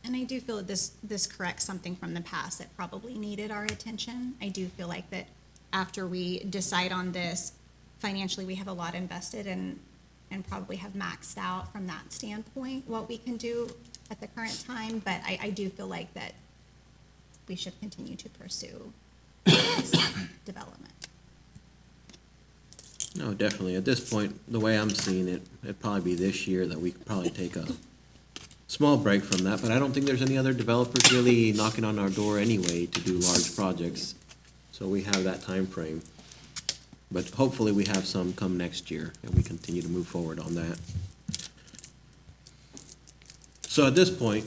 And I do feel that this corrects something from the past that probably needed our attention. I do feel like that after we decide on this, financially, we have a lot invested and probably have maxed out from that standpoint what we can do at the current time, but I do feel like that we should continue to pursue this development. No, definitely. At this point, the way I'm seeing it, it'd probably be this year that we could probably take a small break from that, but I don't think there's any other developers really knocking on our door anyway to do large projects. So we have that time frame. But hopefully we have some come next year and we continue to move forward on that. So at this point,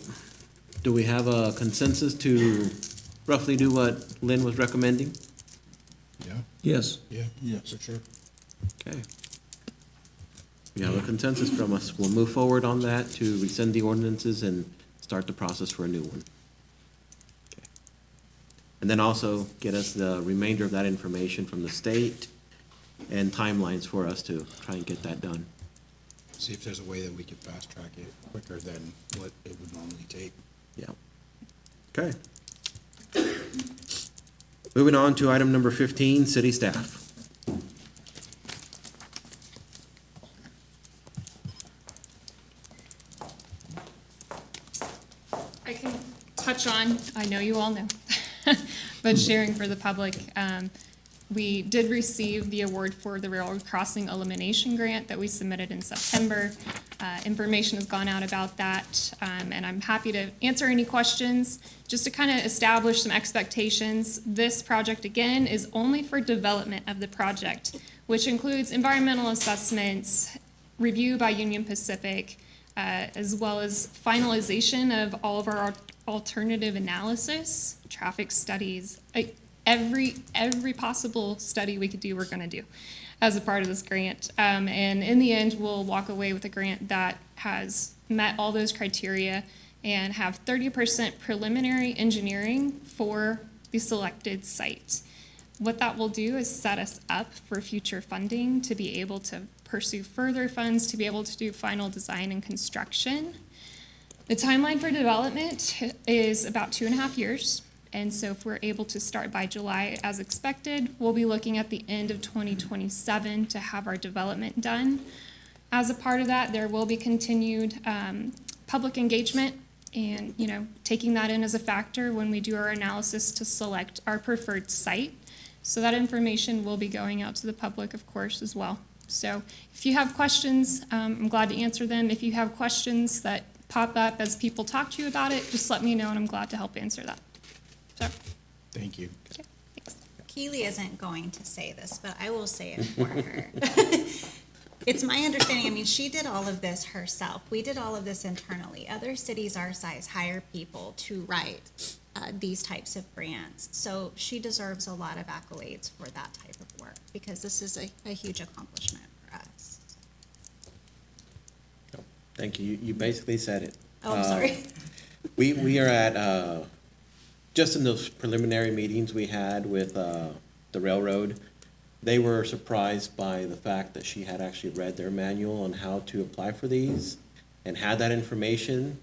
do we have a consensus to roughly do what Lynn was recommending? Yeah, Yes. yeah, Yes. for sure. Okay. We have a consensus from us. We'll move forward on that to rescind the ordinances and start the process for a new one. Okay. And then also get us the remainder of that information from the state and timelines for us to try and get that done. See if there's a way that we could fast track it quicker than what it would normally take. Yeah. Okay. Moving on to item number 15, city staff. I can touch on, I know you all know, but sharing for the public, we did receive the award for the railroad crossing elimination grant that we submitted in September. Information has gone out about that, and I'm happy to answer any questions. Just to kind of establish some expectations, this project, again, is only for development of the project, which includes environmental assessments, review by Union Pacific, as well as finalization of all of our alternative analysis, traffic studies, every possible study we could do, we're gonna do as a part of this grant. And in the end, we'll walk away with a grant that has met all those criteria and have 30% preliminary engineering for the selected site. What that will do is set us up for future funding to be able to pursue further funds to be able to do final design and construction. The timeline for development is about 2.5 years. And so if we're able to start by July as expected, we'll be looking at the end of 2027 to have our development done. As a part of that, there will be continued public engagement and, taking that in as a factor when we do our analysis to select our preferred site. So that information will be going out to the public, of course, as well. So if you have questions, I'm glad to answer them. If you have questions that pop up as people talk to you about it, just let me know and I'm glad to help answer that. So, Thank you. okay, thanks. Keely isn't going to say this, but I will say it for her. It's my understanding, she did all of this herself. We did all of this internally. Other cities our size hire people to write these types of grants. So she deserves a lot of accolades for that type of work because this is a huge accomplishment for us. Thank you. You basically said it. Oh, I'm sorry. We are at, just in those preliminary meetings we had with the railroad, they were surprised by the fact that she had actually read their manual on how to apply for these and had that information.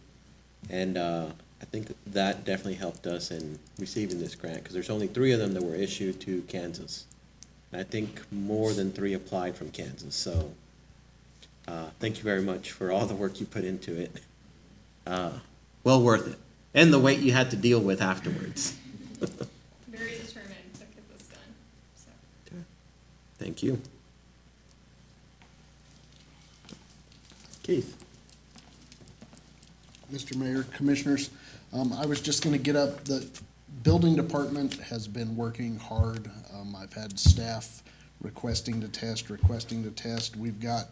And I think that definitely helped us in receiving this grant, because there's only 3 of them that were issued to Kansas. And I think more than 3 applied from Kansas, so thank you very much for all the work you put into it. Well worth it, and the weight you had to deal with afterwards. Very determined to get this done, so. Thank you. Keith? Mr. Mayor, Commissioners, I was just gonna get up, the building department has been working hard. I've had staff requesting to test. We've got,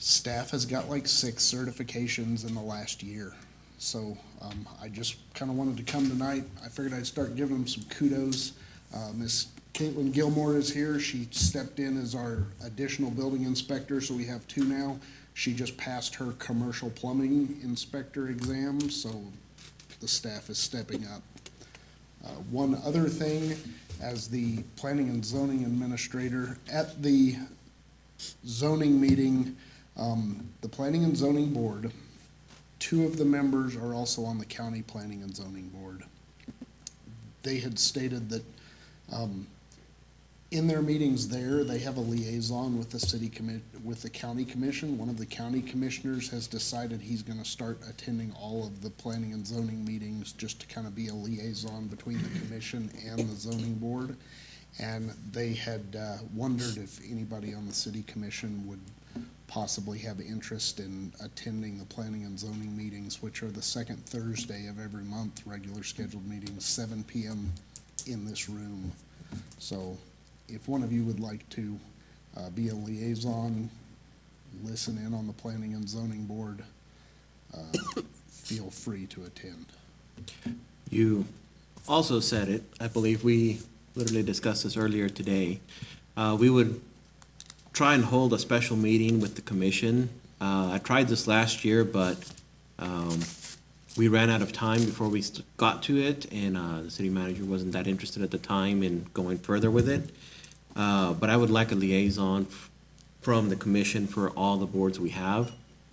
staff has got like 6 certifications in the last year. So, I just kinda wanted to come tonight. I figured I'd start giving them some kudos. Miss Caitlin Gilmore is here. She stepped in as our additional building inspector, so we have 2 now. She just passed her commercial plumbing inspector exam, so the staff is stepping up. One other thing, as the planning and zoning administrator, at the zoning meeting, the planning and zoning board, 2 of the members are also on the county planning and zoning board. They had stated that, in their meetings there, they have a liaison with the with the county commission. One of the county commissioners has decided he's gonna start attending all of the planning and zoning meetings just to kind of be a liaison between the commission and the zoning board. And they had wondered if anybody on the city commission would possibly have interest in attending the planning and zoning meetings, which are the 2nd Thursday of every month, regular scheduled meetings, 7 p.m. in this room. So if one of you would like to be a liaison, listen in on the planning and zoning board, feel free to attend. You also said it, I believe we literally discussed this earlier today. We would try and hold a special meeting with the commission. I tried this last year, but we ran out of time before we got to it, and the city manager wasn't that interested at the time in going further with it. But I would like a liaison from the commission for all the boards we have,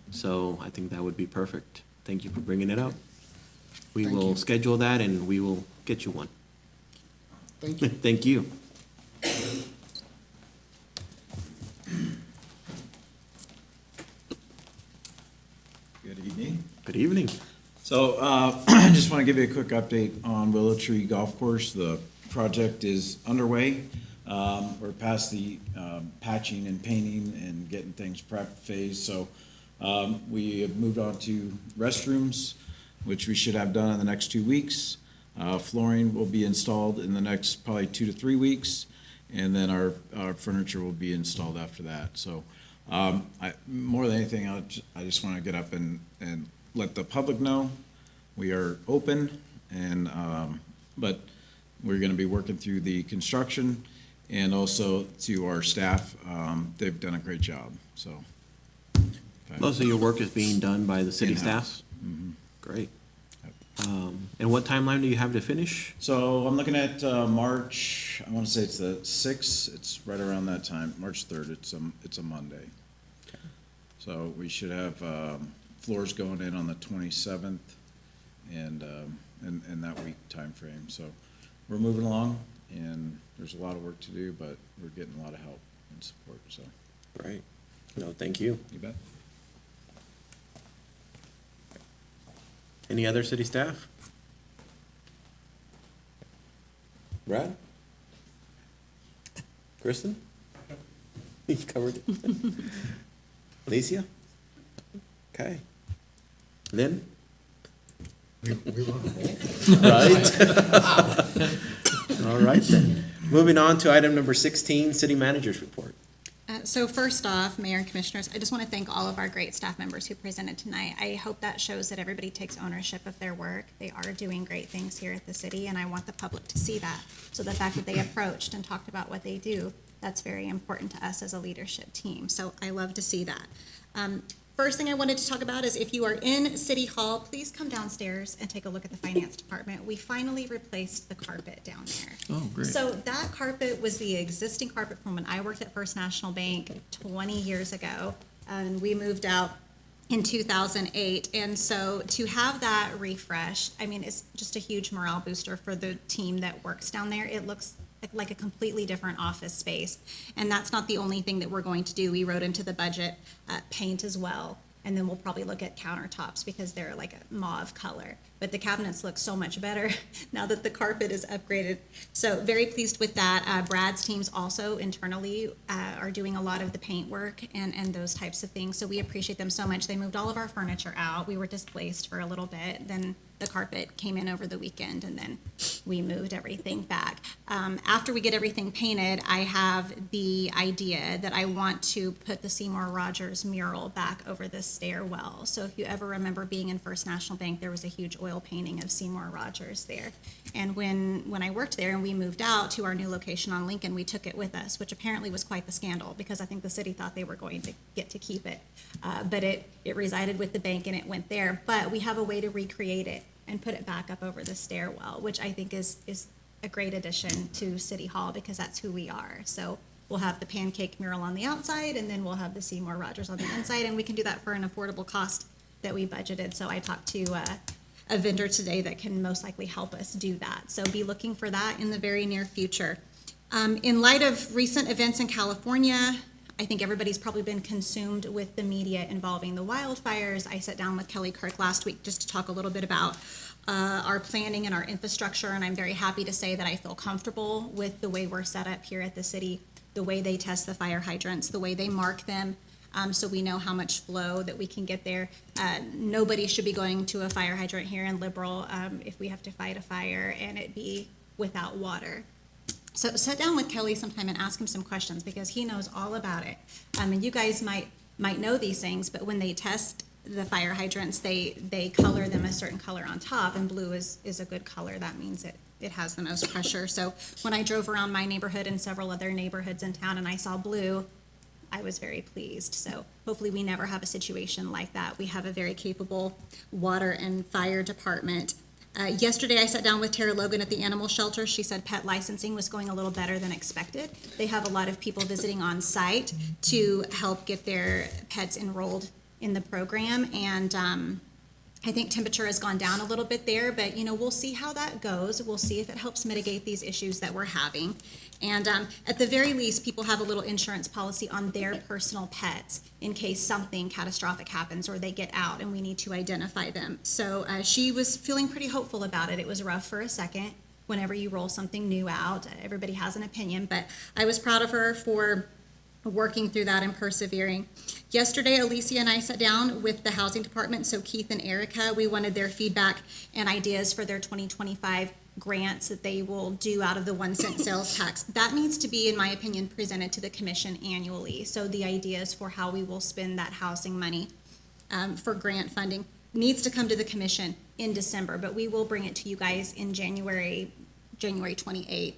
so I think that would be perfect. Thank you for bringing it up. We Thank will you. schedule that, and we will get you one. Thank you. Thank you. Good evening. Good evening. So, I just want to give you a quick update on Willow Tree Golf Course. The project is underway. We're past the patching and painting and getting things prepped phase. So, we have moved on to restrooms, which we should have done in the next 2 weeks. Flooring will be installed in the next probably 2 to 3 weeks. And then our furniture will be installed after that. So, more than anything, I just want to get up and let the public know we are open, and but we're going to be working through the construction, and also to our staff, they've done a great job. So Most of your work is being done by the city staff? in-house. Great. And what timeline do you have to finish? So I'm looking at March, I want to say it's the 6th, it's right around that time, March 3rd, it's a Monday. So we should have floors going in on the 27th and in that week time frame. So we're moving along, and there's a lot of work to do, but we're getting a lot of help and support, so. Right. No, thank you. You bet. Any other city staff? Brad? Kristen? You covered it. Alicia? Okay. Lynn? Right? All right then. Moving on to item number 16, city manager's report. So first off, Mayor and Commissioners, I just want to thank all of our great staff members who presented tonight. I hope that shows that everybody takes ownership of their work. They are doing great things here at the city, and I want the public to see that. So the fact that they approached and talked about what they do, that's very important to us as a leadership team. So I love to see that. First thing I wanted to talk about is if you are in City Hall, please come downstairs and take a look at the finance department. We finally replaced the carpet down there. Oh, great. So that carpet was the existing carpet from when I worked at First National Bank 20 years ago, and we moved out in 2008. And so to have that refreshed, I mean, it's just a huge morale booster for the team that works down there. It looks like a completely different office space. And that's not the only thing that we're going to do. We wrote into the budget paint as well. And then we'll probably look at countertops because they're like a mauve color. But the cabinets look so much better now that the carpet is upgraded. So very pleased with that. Brad's teams also internally are doing a lot of the paint work and those types of things. So we appreciate them so much. They moved all of our furniture out. We were displaced for a little bit. Then the carpet came in over the weekend, and then we moved everything back. After we get everything painted, I have the idea that I want to put the Seymour Rogers mural back over the stairwell. So if you ever remember being in First National Bank, there was a huge oil painting of Seymour Rogers there. And when I worked there and we moved out to our new location on Lincoln, we took it with us, which apparently was quite the scandal because I think the city thought they were going to get to keep it. But it resided with the bank and it went there. But we have a way to recreate it and put it back up over the stairwell, which I think is a great addition to City Hall because that's who we are. So we'll have the pancake mural on the outside, and then we'll have the Seymour Rogers on the inside, and we can do that for an affordable cost that we budgeted. So I talked to a vendor today that can most likely help us do that. So be looking for that in the very near future. In light of recent events in California, I think everybody's probably been consumed with the media involving the wildfires. I sat down with Kelly Kirk last week just to talk a little bit about our planning and our infrastructure, and I'm very happy to say that I feel comfortable with the way we're set up here at the city, the way they test the fire hydrants, the way they mark them, so we know how much flow that we can get there. Nobody should be going to a fire hydrant here in Liberal if we have to fight a fire and it be without water. So sit down with Kelly sometime and ask him some questions because he knows all about it. And you guys might know these things, but when they test the fire hydrants, they color them a certain color on top, and blue is a good color. That means it has the most pressure. So when I drove around my neighborhood and several other neighborhoods in town and I saw blue, I was very pleased. So hopefully we never have a situation like that. We have a very capable water and fire department. Yesterday, I sat down with Tara Logan at the animal shelter. She said pet licensing was going a little better than expected. They have a lot of people visiting on site to help get their pets enrolled in the program. And I think temperature has gone down a little bit there, but we'll see how that goes. We'll see if it helps mitigate these issues that we're having. And at the very least, people have a little insurance policy on their personal pets in case something catastrophic happens or they get out and we need to identify them. So she was feeling pretty hopeful about it. It was rough for a second. Whenever you roll something new out, everybody has an opinion, but I was proud of her for working through that and persevering. Yesterday, Alicia and I sat down with the housing department, so Keith and Erica. We wanted their feedback and ideas for their 2025 grants that they will do out of the 1 cent sales tax. That needs to be, in my opinion, presented to the commission annually. So the ideas for how we will spend that housing money for grant funding needs to come to the commission in December, but we will bring it to you guys in January 28th.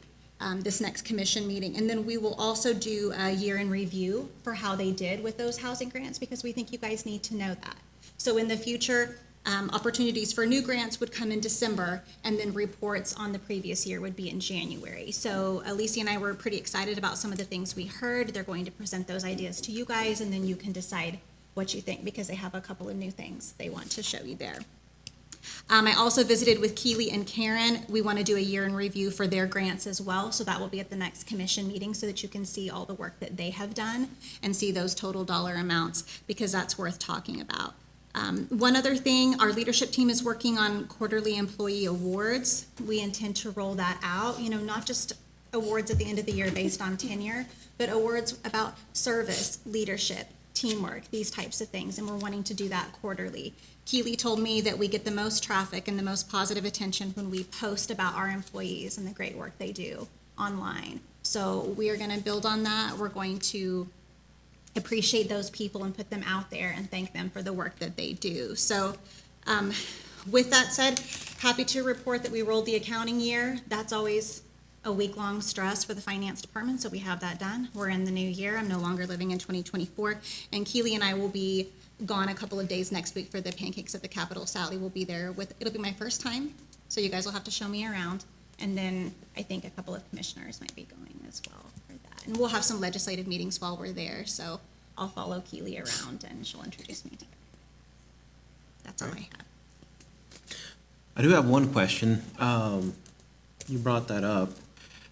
This next commission meeting. And then we will also do a year in review for how they did with those housing grants because we think you guys need to know that. So in the future, Opportunities for new grants would come in December, and then reports on the previous year would be in January. So Alicia and I were pretty excited about some of the things we heard. They're going to present those ideas to you guys, and then you can decide what you think, because they have a couple of new things they want to show you there. I also visited with Keely and Karen. We want to do a year in review for their grants as well, so that will be at the next commission meeting so that you can see all the work that they have done and see those total dollar amounts, because that's worth talking about. One other thing, our leadership team is working on quarterly employee awards. We intend to roll that out, not just awards at the end of the year based on tenure, but awards about service, leadership, teamwork, these types of things, and we're wanting to do that quarterly. Keely told me that we get the most traffic and the most positive attention when we post about our employees and the great work they do online. So we are going to build on that. We're going to appreciate those people and put them out there and thank them for the work that they do. So with that said, happy to report that we rolled the accounting year. That's always a week-long stress for the finance department, so we have that done. We're in the new year. I'm no longer living in 2024. And Keely and I will be gone a couple of days next week for the Pancakes at the Capitol. Sally will be there it'll be my first time, so you guys will have to show me around. And then I think a couple of commissioners might be going as well for that. And we'll have some legislative meetings while we're there, so I'll follow Keely around and she'll introduce me to her. That's all I have. I do have one question. You brought that up.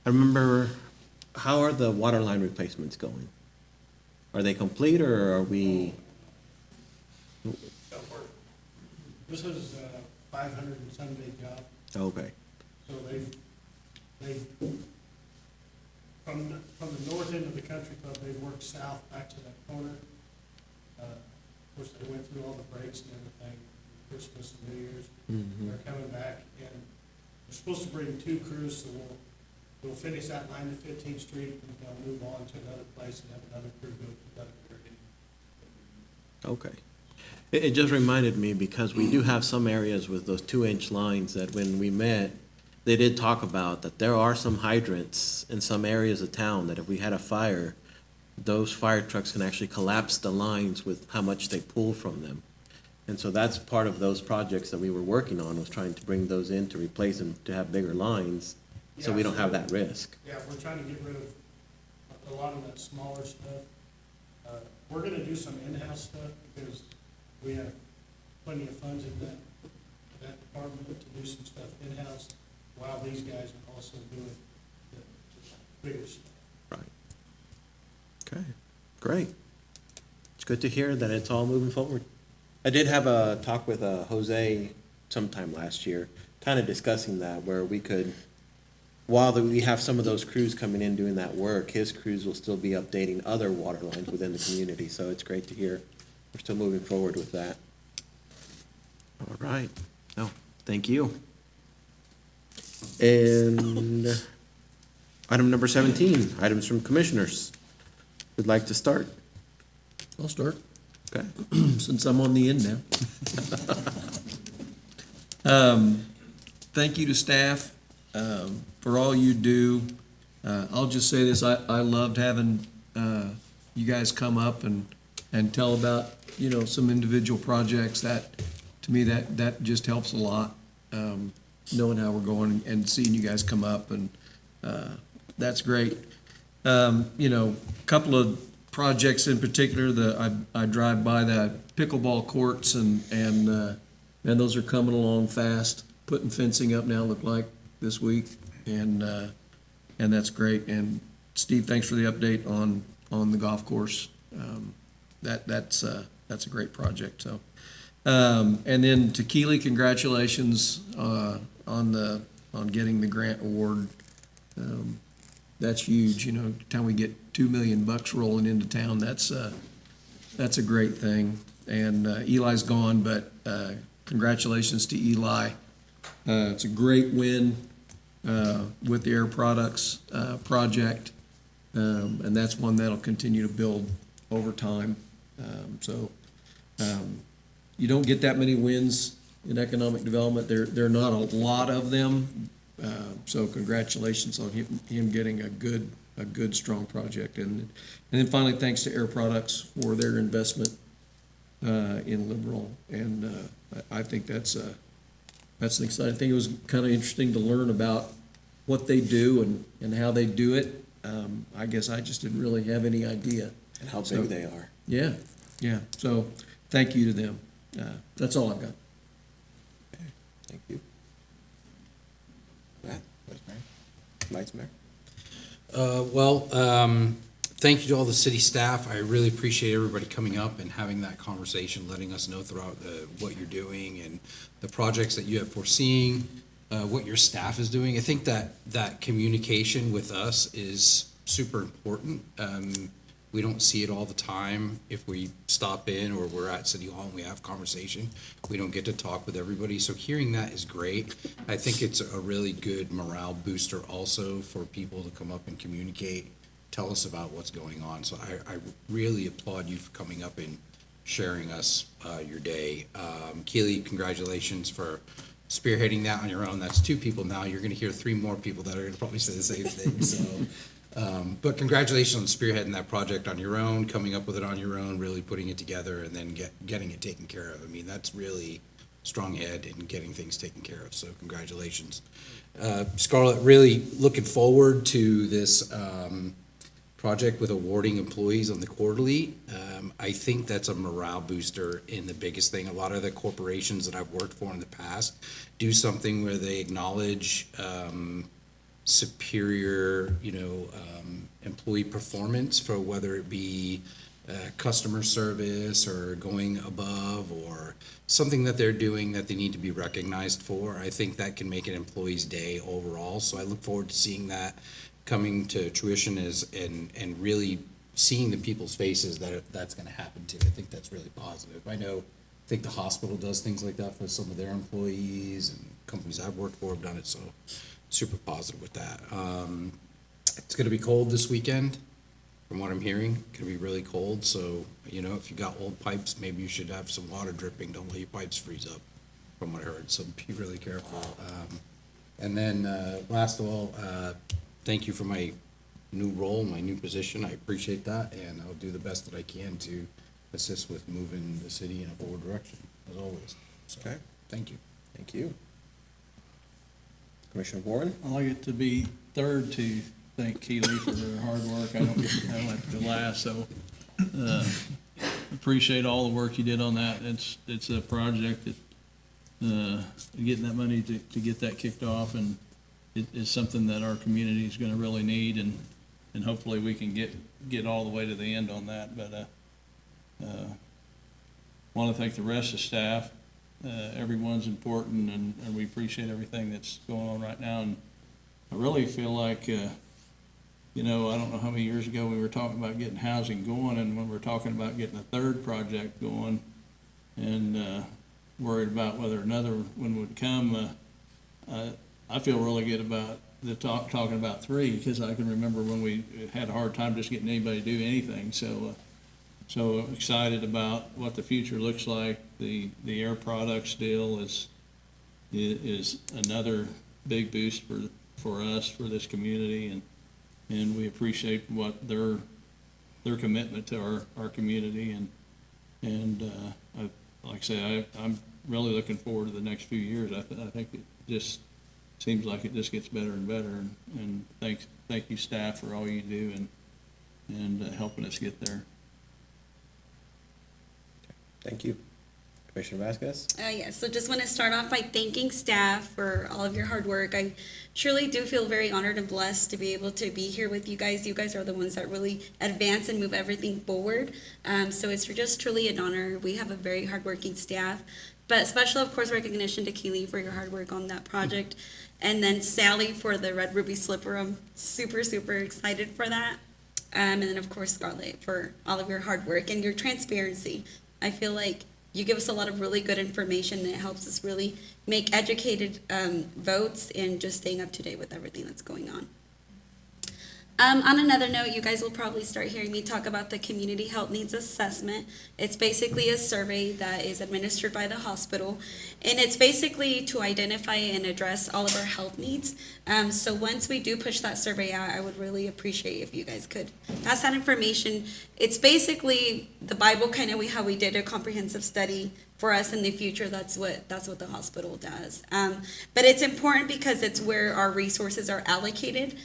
I remember, how are the water line replacements going? Are they complete, or are we? This is a 500 and some day job, Okay, so they from the north end of the country club, they worked south back to that corner. Of course, they went through all the breaks and everything, Christmas and New Year's. They're coming back, and they're supposed to bring 2 crews, so we'll finish that line to 15th Street, and they'll move on to another place and have another crew go to another area. okay. It just reminded me, because we do have some areas with those 2-inch lines that when we met, they did talk about that there are some hydrants in some areas of town that if we had a fire, those fire trucks can actually collapse the lines with how much they pull from them. And so that's part of those projects that we were working on, was trying to bring those in to replace them, to have bigger lines, so we don't have that risk. Yeah, we're trying to get rid of a lot of that smaller stuff. We're gonna do some in-house stuff, because we have plenty of funds in that department to do some stuff in-house, while these guys are also doing the bigger stuff. Right. Okay, great. It's good to hear that it's all moving forward. I did have a talk with Jose sometime last year, kind of discussing that, where we could, while we have some of those crews coming in doing that work, his crews will still be updating other water lines within the community, so it's great to hear we're still moving forward with that. All right. No, thank you. And item number 17, items from commissioners. Would like to start? I'll start, Okay. since I'm on the end now. Thank you to staff for all you do. I'll just say this, I loved having you guys come up and tell about, some individual projects. That, to me, that just helps a lot, knowing how we're going and seeing you guys come up, and that's great. Couple of projects in particular, I drive by the pickleball courts, and man, those are coming along fast, putting fencing up now, look like this week, and that's great. And Steve, thanks for the update on the golf course. That's a great project, so. And then to Keely, congratulations on getting the grant award. That's huge, time we get $2 million rolling into town, that's a great thing. And Eli's gone, but congratulations to Eli. It's a great win with the Air Products project, and that's one that'll continue to build over time. You don't get that many wins in economic development. There are not a lot of them. So congratulations on him getting a good, strong project. And then finally, thanks to Air Products for their investment in Liberal. And I think that's an exciting thing. It was kind of interesting to learn about what they do and how they do it. I guess I just didn't really have any idea. And how So- big they are. Yeah, yeah. So thank you to them. That's all I've got. Thank you. Matt, Vice Mayor? Thank you to all the city staff. I really appreciate everybody coming up and having that conversation, letting us know throughout what you're doing and the projects that you have foreseeing, what your staff is doing. I think that communication with us is super important. We don't see it all the time. If we stop in or we're at City Hall and we have conversation, we don't get to talk with everybody. So hearing that is great. I think it's a really good morale booster also for people to come up and communicate, tell us about what's going on. So I really applaud you for coming up and sharing us your day. Keely, congratulations for spearheading that on your own. That's 2 people now. You're gonna hear 3 more people that are gonna probably say the same thing, so. But congratulations on spearheading that project on your own, coming up with it on your own, really putting it together and then getting it taken care of. I mean, that's really strong head in getting things taken care of, so congratulations. Scarlett, really looking forward to this, project with awarding employees on the quarterly. I think that's a morale booster in the biggest thing. A lot of the corporations that I've worked for in the past do something where they acknowledge, superior, employee performance for whether it be customer service or going above or something that they're doing that they need to be recognized for. I think that can make an employee's day overall. So I look forward to seeing that coming to fruition and really seeing the people's faces that's going to happen to. I think that's really positive. I think the hospital does things like that for some of their employees, and companies I've worked for have done it, so super positive with that. It's gonna be cold this weekend, from what I'm hearing. Gonna be really cold, so, if you got old pipes, maybe you should have some water dripping. Don't let your pipes freeze up, from what I heard, so be really careful. And then, last of all, thank you for my new role, my new position. I appreciate that, and I'll do the best that I can to assist with moving the city in a forward direction, as always. So, Okay. thank you. Thank you. Commissioner Warren? I'd like it to be third to thank Keely for her hard work. I don't like to last, so, appreciate all the work you did on that. It's a project that, getting that money to get that kicked off, and it is something that our community is gonna really need, and hopefully we can get all the way to the end on that, but, wanna thank the rest of the staff. Everyone's important, and we appreciate everything that's going on right now, and I really feel like, I don't know how many years ago we were talking about getting housing going, and when we're talking about getting a third project going, and, worried about whether another one would come, I feel really good about talking about 3, because I can remember when we had a hard time just getting anybody to do anything, so excited about what the future looks like. The Air Products deal is another big boost for us, for this community, and we appreciate what their commitment to our community, and like I say, I'm really looking forward to the next few years. I think it just seems like it just gets better and better, and thank you, staff, for all you do and helping us get there. Thank you. Commissioner Vasquez? Yes, so just want to start off by thanking staff for all of your hard work. I truly do feel very honored and blessed to be able to be here with you guys. You guys are the ones that really advance and move everything forward. So it's just truly an honor. We have a very hardworking staff. But special, of course, recognition to Keely for your hard work on that project. And then Sally for the Red Ruby Slipper. I'm super, super excited for that. And then, of course, Scarlett for all of your hard work and your transparency. I feel like you give us a lot of really good information that helps us really make educated votes and just staying up to date with everything that's going on. On another note, you guys will probably start hearing me talk about the Community Health Needs Assessment. It's basically a survey that is administered by the hospital, and it's basically to identify and address all of our health needs. So once we do push that survey out, I would really appreciate if you guys could pass that information. It's basically the Bible, kind of how we did a comprehensive study for us in the future, that's what the hospital does. But it's important because it's where our resources are allocated.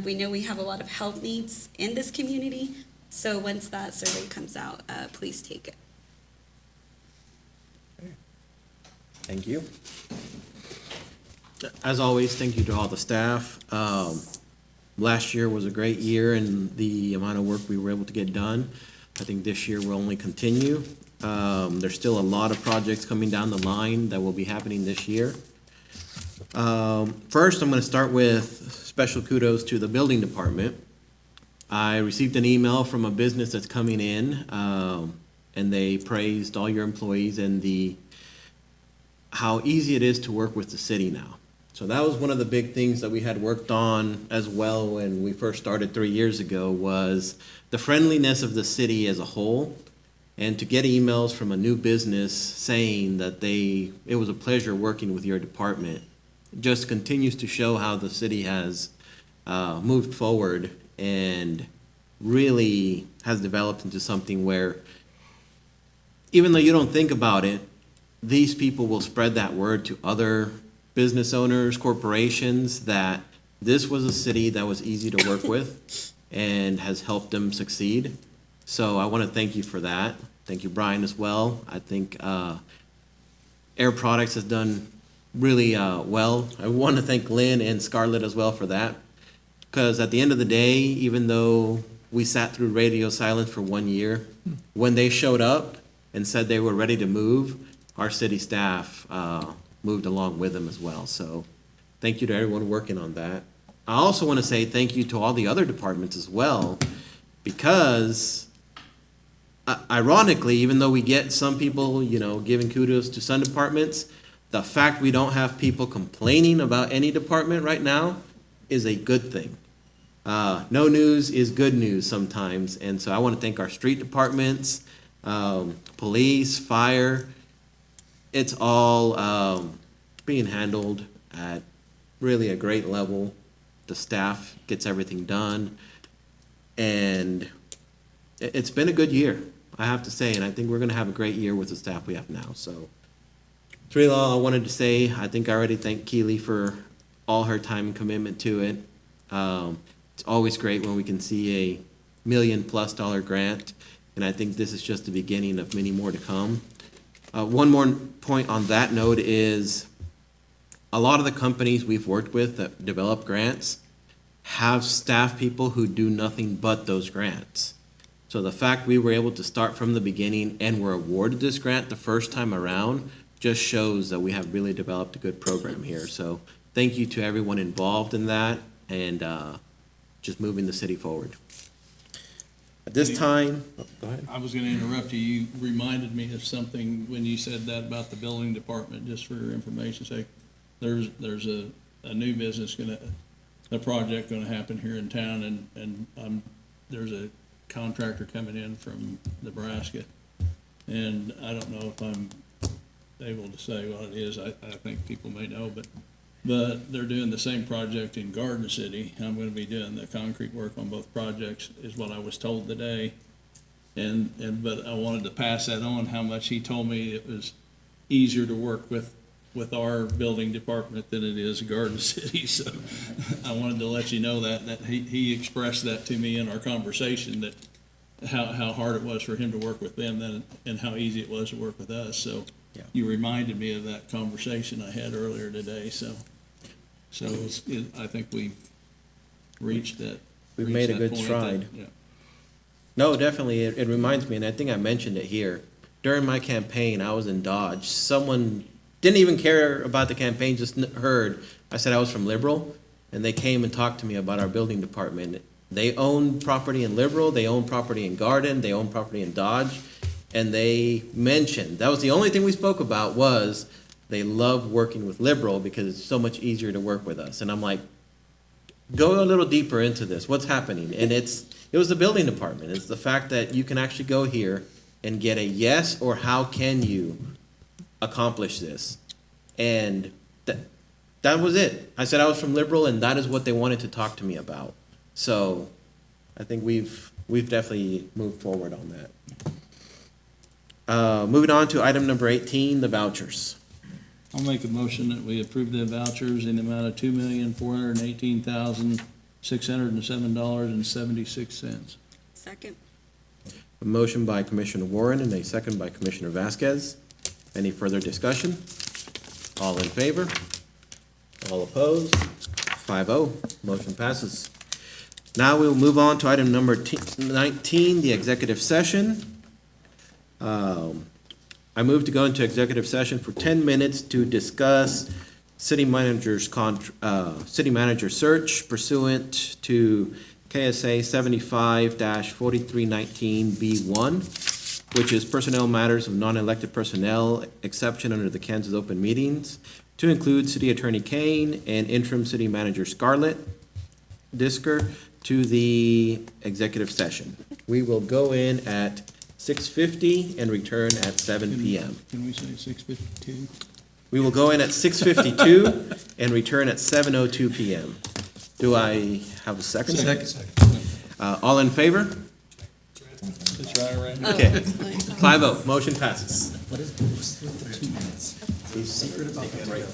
We know we have a lot of health needs in this community, so once that survey comes out, please take it. Thank you. As always, thank you to all the staff. Last year was a great year in the amount of work we were able to get done. I think this year will only continue. There's still a lot of projects coming down the line that will be happening this year. First, I'm gonna start with special kudos to the building department. I received an email from a business that's coming in, and they praised all your employees and how easy it is to work with the city now. So that was one of the big things that we had worked on as well when we first started 3 years ago, was the friendliness of the city as a whole. And to get emails from a new business saying that it was a pleasure working with your department just continues to show how the city has moved forward and really has developed into something where, even though you don't think about it, these people will spread that word to other business owners, corporations, that this was a city that was easy to work with and has helped them succeed. So I want to thank you for that. Thank you, Brian, as well. I think Air Products has done really well. I want to thank Lynn and Scarlett as well for that, because at the end of the day, even though we sat through radio silence for 1 year, when they showed up and said they were ready to move, our city staff moved along with them as well. So thank you to everyone working on that. I also want to say thank you to all the other departments as well, because ironically, even though we get some people, giving kudos to some departments, the fact we don't have people complaining about any department right now is a good thing. No news is good news sometimes, and so I want to thank our street departments, police, fire. It's all being handled at really a great level. The staff gets everything done, and it's been a good year, I have to say, and I think we're going to have a great year with the staff we have now. So that's really all I wanted to say. I think I already thanked Keely for all her time and commitment to it. It's always great when we can see a $1 million+ grant, and I think this is just the beginning of many more to come. One more point on that note is a lot of the companies we've worked with that develop grants have staff people who do nothing but those grants. So the fact we were able to start from the beginning and were awarded this grant the first time around just shows that we have really developed a good program here. So thank you to everyone involved in that and just moving the city forward. At this time, go ahead. I was gonna interrupt you. You reminded me of something when you said that about the building department, just for information's sake. There's a new business a project gonna happen here in town, and there's a contractor coming in from Nebraska. And I don't know if I'm able to say what it is. I think people may know, but they're doing the same project in Garden City. I'm gonna be doing the concrete work on both projects, is what I was told today. But I wanted to pass that on, how much he told me it was easier to work with our building department than it is Garden City. So I wanted to let you know that he expressed that to me in our conversation, that how hard it was for him to work with them and how easy it was to work with us. So Yeah. you reminded me of that conversation I had earlier today. So I think we reached that. We've made a that good point stride. yeah. No, definitely. It reminds me, and I think I mentioned it here. During my campaign, I was in Dodge. Someone didn't even care about the campaign, just heard I said I was from Liberal, and they came and talked to me about our building department. They own property in Liberal, they own property in Garden, they own property in Dodge, and they mentioned, that was the only thing we spoke about, was they love working with Liberal because it's so much easier to work with us. And I'm like, go a little deeper into this. What's happening? And it was the building department. It's the fact that you can actually go here and get a yes or how can you accomplish this. And that was it. I said I was from Liberal, and that is what they wanted to talk to me about. So I think we've definitely moved forward on that. Moving on to item number 18, the vouchers. I'll make a motion that we approve the vouchers in the amount of $2,418,607.76. Second. A motion by Commissioner Warren and a second by Commissioner Vasquez. Any further discussion? All in favor? All opposed? 5-0, motion passes. Now we'll move on to item number 19, the executive session. I move to go into executive session for 10 minutes to discuss city manager search pursuant to KSA 75-4319B1, which is personnel matters of non-elected personnel exception under the Kansas Open Meetings, to include City Attorney Kane and Interim City Manager Scarlett Disker to the executive session. We will go in at 6:50 and return at 7 PM. Can we say 6:52? We will go in at 6:52 and return at 7:02 PM. Do I have a second? Second. All in favor? It's right around. Okay. 5-0, motion passes. What is with the 2 minutes? The secret about the break.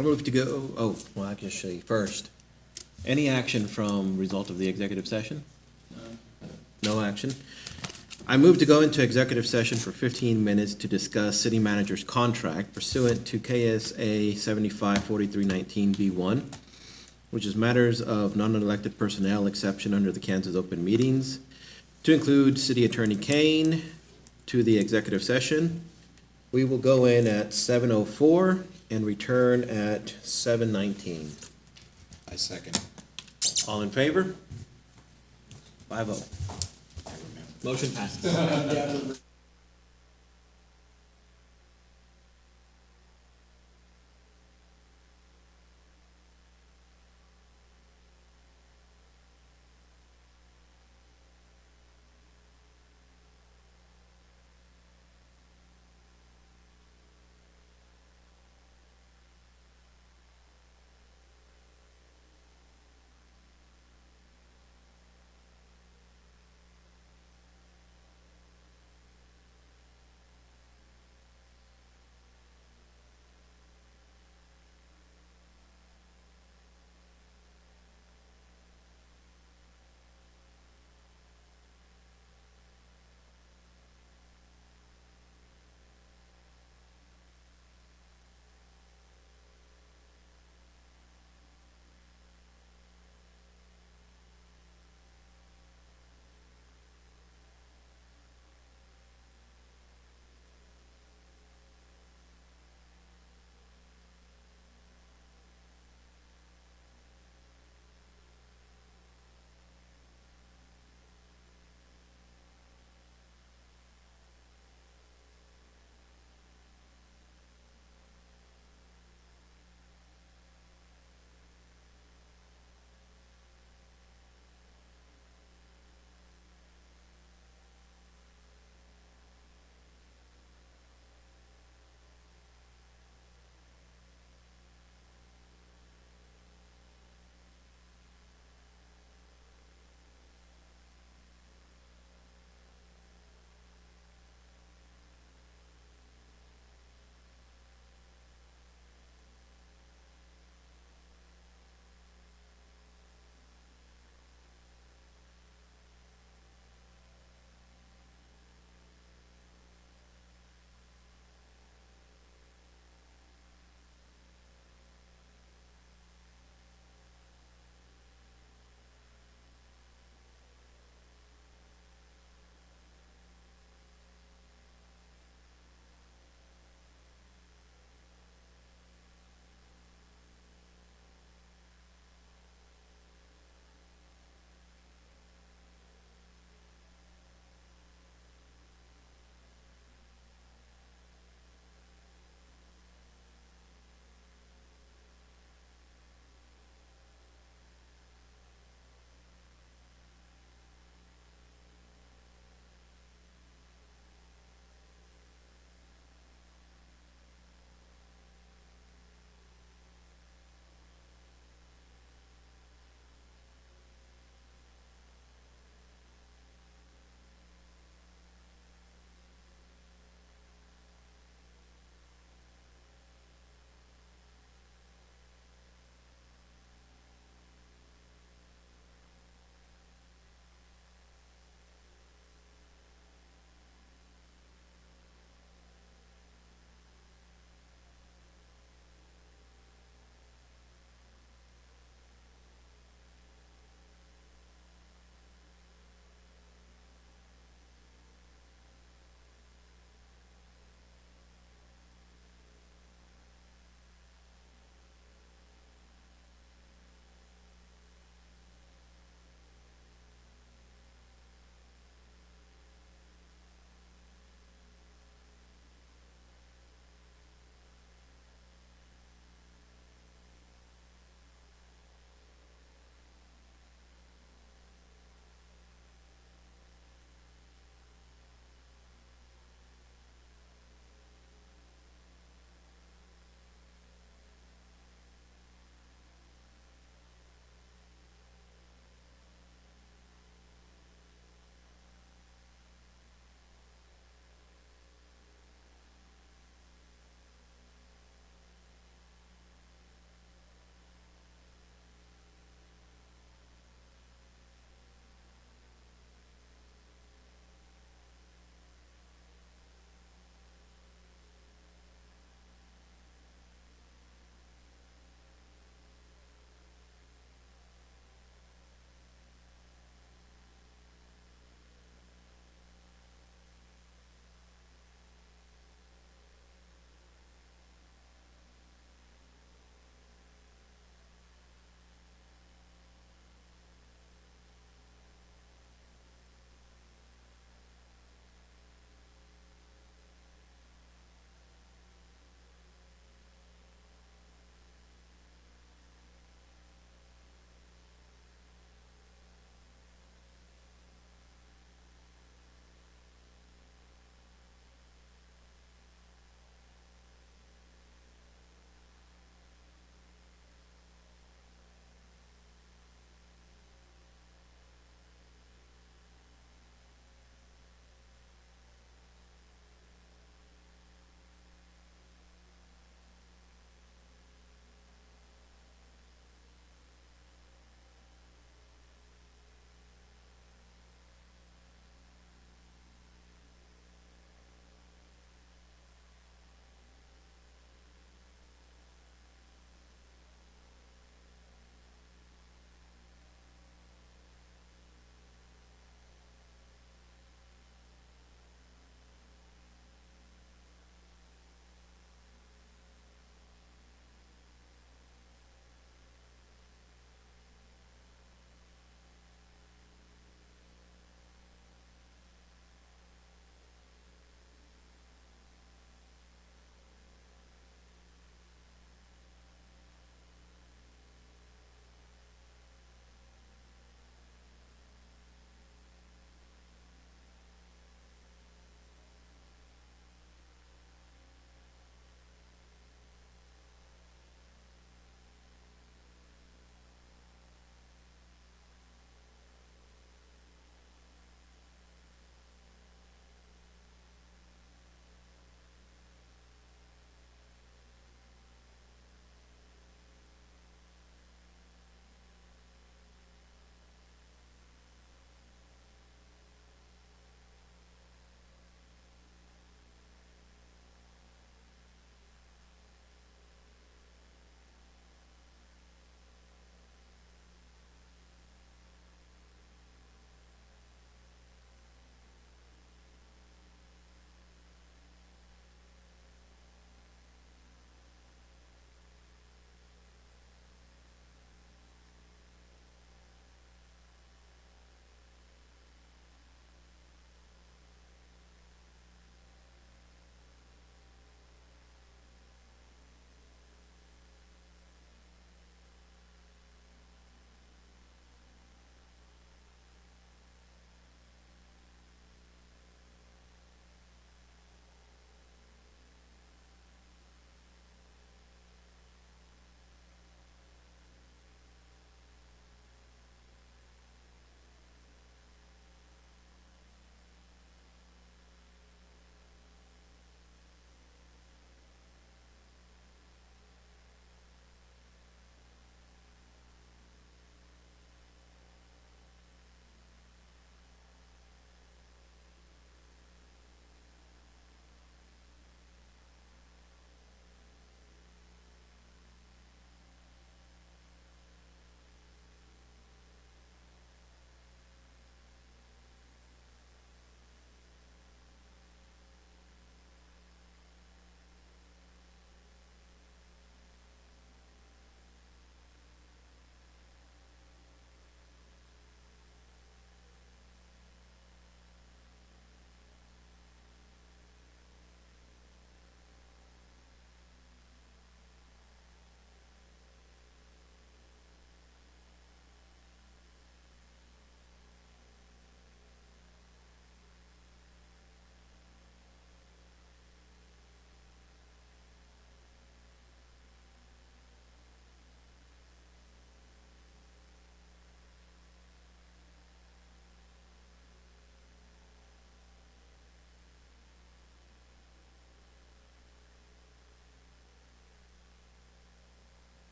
I'll move to go, oh, well, actually, first, any action from result of the executive session? No action. I move to go into executive session for 15 minutes to discuss city manager's contract pursuant to KSA 754319B1, which is matters of non-elected personnel exception under the Kansas Open Meetings, to include City Attorney Kane to the executive session. We will go in at 7:04 and return at 7:19. I second. All in favor? 5-0. Motion passes.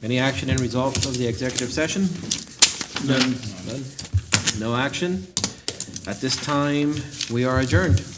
Any action and results of the executive session? None. No action. At this time, we are adjourned.